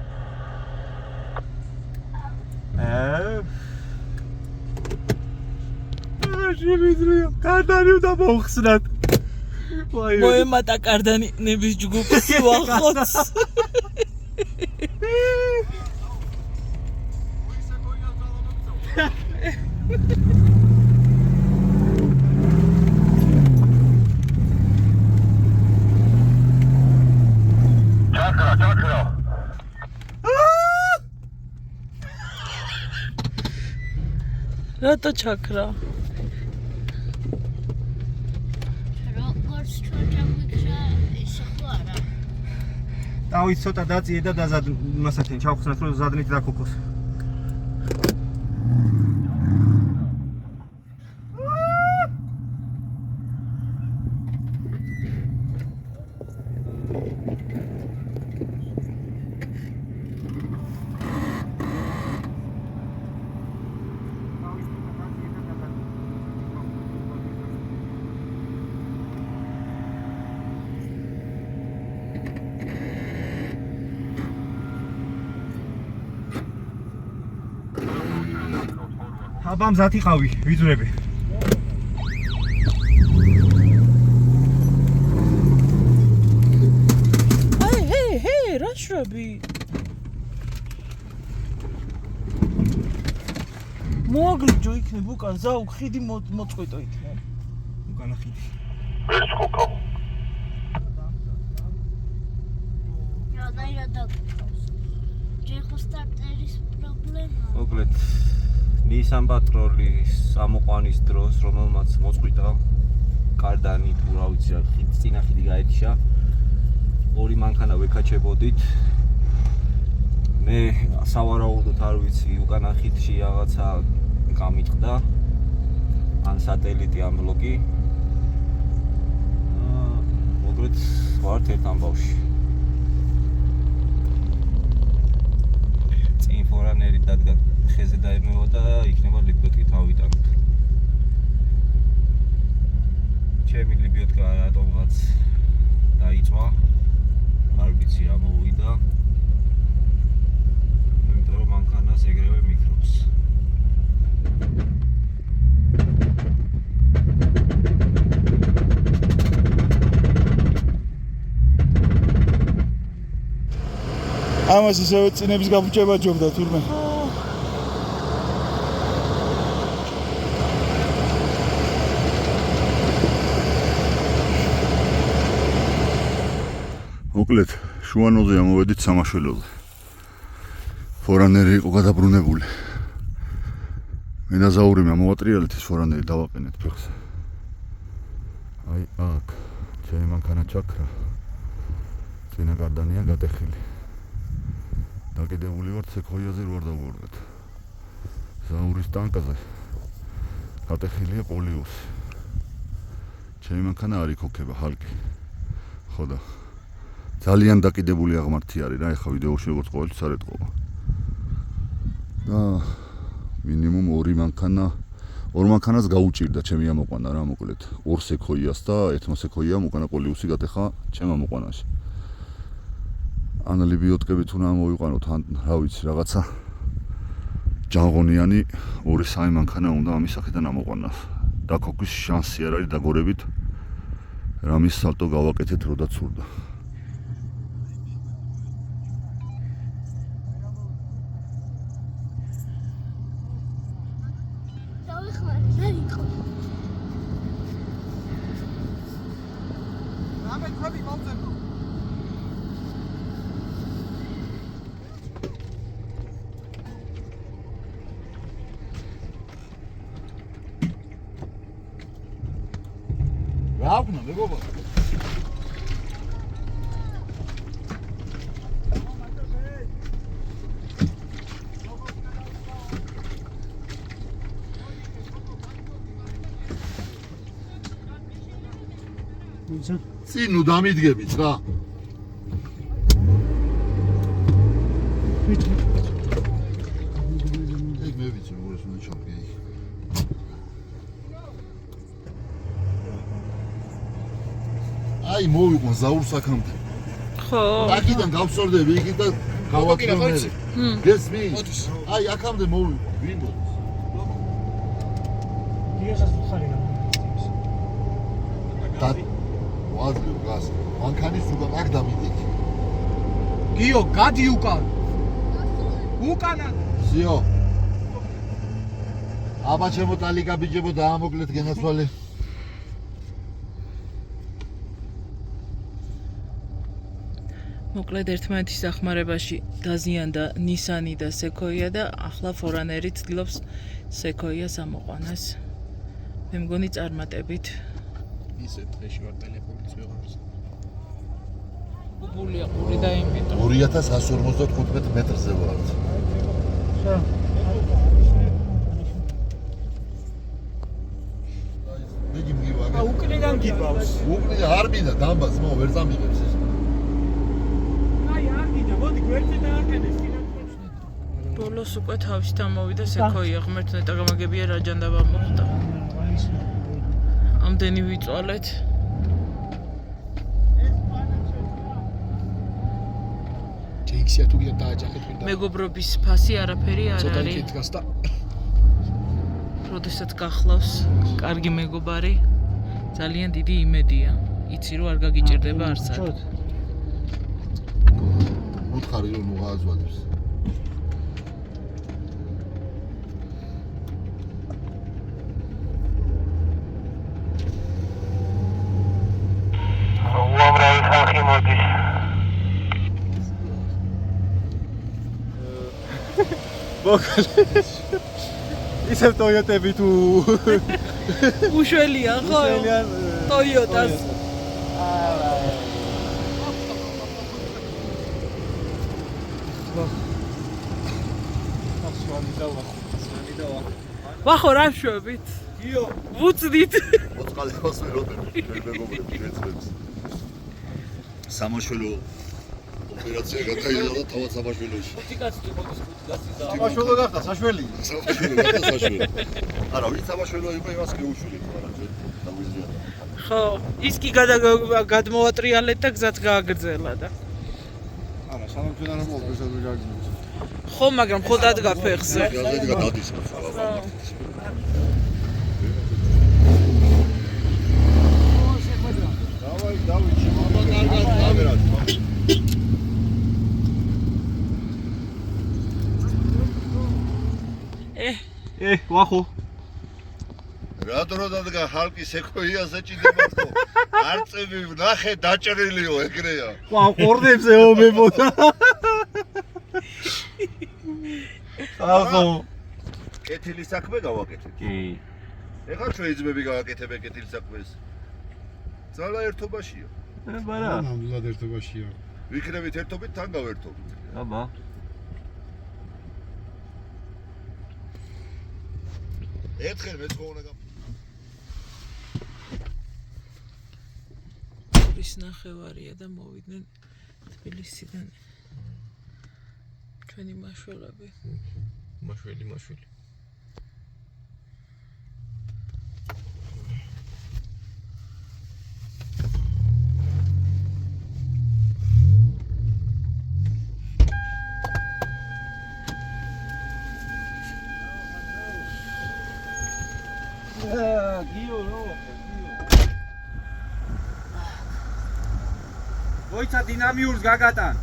შემიძლია კარდანი უნდა მოხსნათ. მოემატა კარდანების ჯგუფს ვახოც. ჩაქრა. რატო ჩაქრა? დავით ცოტა დაწიე და დაზად მასათენ ჩავხსნათ რომ ზადნით დაქოქოს. აბა მზად იყავი, ვიძვრები. ჰეი, რა შვები? მოაგლიჯო იქნებ უკან, ზაუ ხიდი მოწყვიტო იქნებ. უკანა ხიდი. ეს ხო კო. რა ჯერ ხო სტარტერის პრობლემა. მოკლედ Nissan Patrol-ის ამოყვანის დროს, რომელმაც მოწყვიტა კარდანი თუ რა ვიცი რა წინა ხიდი გაეთიშა. ორი მანქანა ვეკაჩებოდით. მე სავარაუდოდ არ ვიცი, უკანა ხიდში რაღაცა გამიტყდა. ან სატელიტი ან ბლოკი. მოკლედ ვართ ერთ ამბავში. წინ ფორანერი დადგა ხეზე დაემევა და იქნება ლიბიოტკი თავიდან. ჩემი ლიბიოტკა რატომღაც დაიწვა. არ ვიცი რა მოვიდა. იმიტომ რომ მანქანას ეგრევე მიკრობს. ამას ისევ წინების გაფუჭება ჯობდა თურმე. მოკლედ, შუანოზე ამოვედით სამაშველოზე. ფორანერი იყო გადაბრუნებული. მე და ზაურიმ ამოვატრიალეთ ეს ფორანერი დავაყენეთ ფეხს. აი, აქ, ჩემი მანქანა ჩაქრა. წინა კარდანია გადახილი. დაკიდებული ვარ ცექოიაზე რო არ დავუვარდეთ. ზაურის ტანკაზე გადახილია პოლიუსი. ჩემი მანქანა არ იქოქება, ჰალკი. ხო და ძალიან დაკიდებული აღმართი არის რა, ეხა ვიდეოში როგორც ყოველთვის არ ეტყობა. და მინიმუმ ორი მანქანა ორ მანქანას გაუჭირდა ჩემი ამოყვანა რა მოკლედ. ორ სექოიას და ერთმა სექოიამ უკანა კოლიუსი გატეხა ჩემ ამოყვანაში. ანალიბიოტკებით უნდა მოვიყვანოთ ან რა ვიცი რაღაცა ჯანღონიანი ორი სამი მანქანა უნდა ამის აქედან ამოყვანას. და ქოქვის შანსი არ არის დაგორებით რამის სალტო გავაკეთეთ როდაც სურდა. რა აქვს მეგობრო? წინ ნუ დამიდგებით რა. ეგ მე ვიცი როგორ ეს უნდა ჩავდგე. აი მოვიყვან ზაურს აქამდე. ხო. აქედან გავსორდები იქით და გავაკრონები. გესმი? აი აქამდე მოვიყვან, ვინ მოდის? დიასაც ხარი რა. და ვაზრი გას. მანქანის უკან აქ დამიდგე. გიო, გადი უკან. უკანა. სიო. აბა ჩემო ტალიკა ბიჭებო დაამოკლეთ გენაცვალე. მოკლედ ერთმანეთის დახმარებაში დაზიანდა ნისანი და სექოია და ახლა ფორანერი ცდილობს სექოიას ამოყვანას. მე მგონი წარმატებით. ისე დღეში ვარ ტელეფონიც ვიღავს. უბულია ყური და იმიტო. 2155 მეტრზე ვართ. მეგი მივაგე. უკნიდან გიბავს. უკნიდან არ მინდა დამბას, მო ვერ წამიღებს ეს. ბოლოს უკვე თავში ამოვიდა სექოია, ღმერთო ნეტა გამაგებია რა ჯანდაბა მოხდა. ამდენი ვიწვალეთ. ჯეიქსია თუ გია დააჯახეთ ვინდა. მეგობრობის ფასი არაფერი არ ცოტა არის. კითხავს და როდესაც გახლავს კარგი მეგობარი, ძალიან დიდი იმედია. იცი რომ არ გაგიჭირდება არცად. უთხარი რომ მოააზვადებს. უამრავი ხალხი მოდის. ისევ ტოიოტები თუ უშველია ხო? ტოიოტას. ვახო რა შვებით? გიო, ვუწდით. მოწყალებას ვეროდები, მეგობრები, შეცდებს. სამაშველო ოპერაცია გადაიღო და თავად სამაშველოში. სამაშველო გახდა საშველი. სამაშველო გახდა საშველი. არა, ვინ სამაშველო იყო, იმას კი უშველი ხარა, დავიზიანა. ხო, ის კი გადმოვატრიალეთ და გზაც გააგრძელა და. არა, სანამ ჩვენ არ მოვდეს არ გააგრძელოს. ხო, მაგრამ ხო დადგა ფეხზე. გაზეთი გადადის. დავით, აბა კარგად გამერად. ვახო. რა დრო დადგა ჰალკი სექოიაზე ჭიდებათო. არწები ნახე დაჭრილიო ეგრეა. ვა, ყორდებზე ომებოდა. ახო. კეთილი საქმე გავაკეთეთ. კი. ეხლა შეიძლება გავაკეთებ კეთილი საქმეს. ძალა ერთობაშია. ბარა. ნამდვილად ერთობაშია. ვიქნებით ერთობით, თან გავერთობთ. აბა. ერთხელ მეც გოუნა გამ. ის ნახევარია და მოვიდნენ თბილისიდან. ჩვენი მაშველები. მაშველი. გიო რო მოიცა დინამიურს გაგატან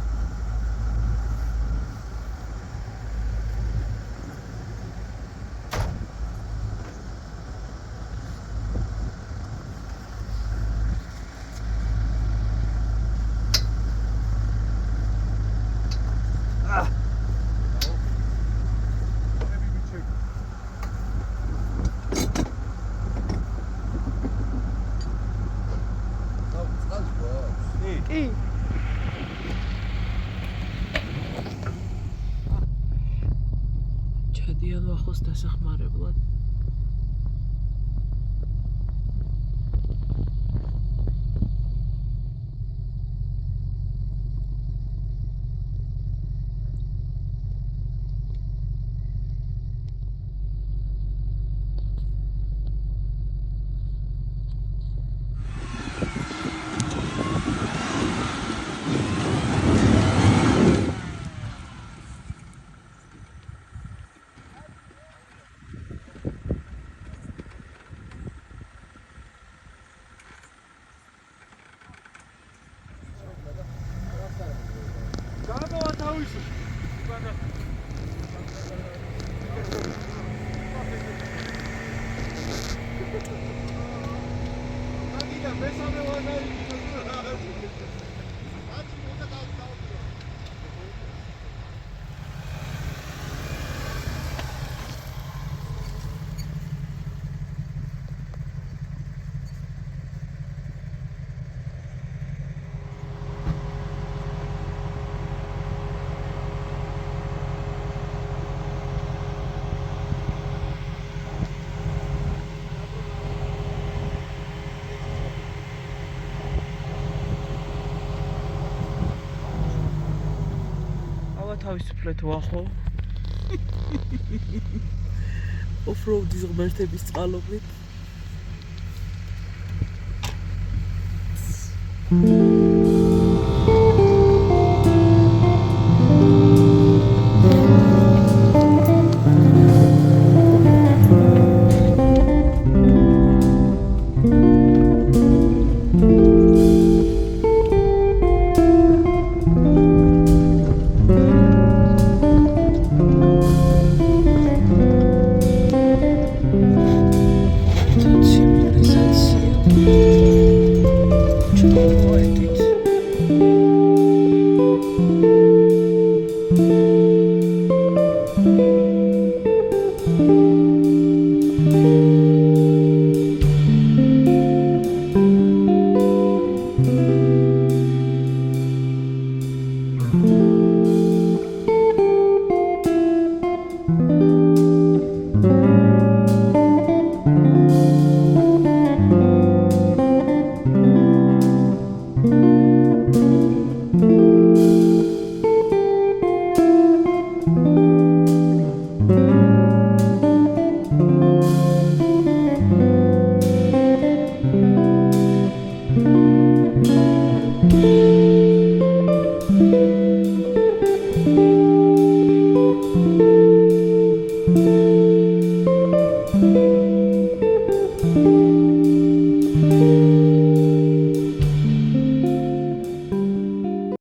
ჩადიან ვახოს დასახმარებლად. თავისუფლეთ ვახო. ოფროუდის ღმერთების წყალობით.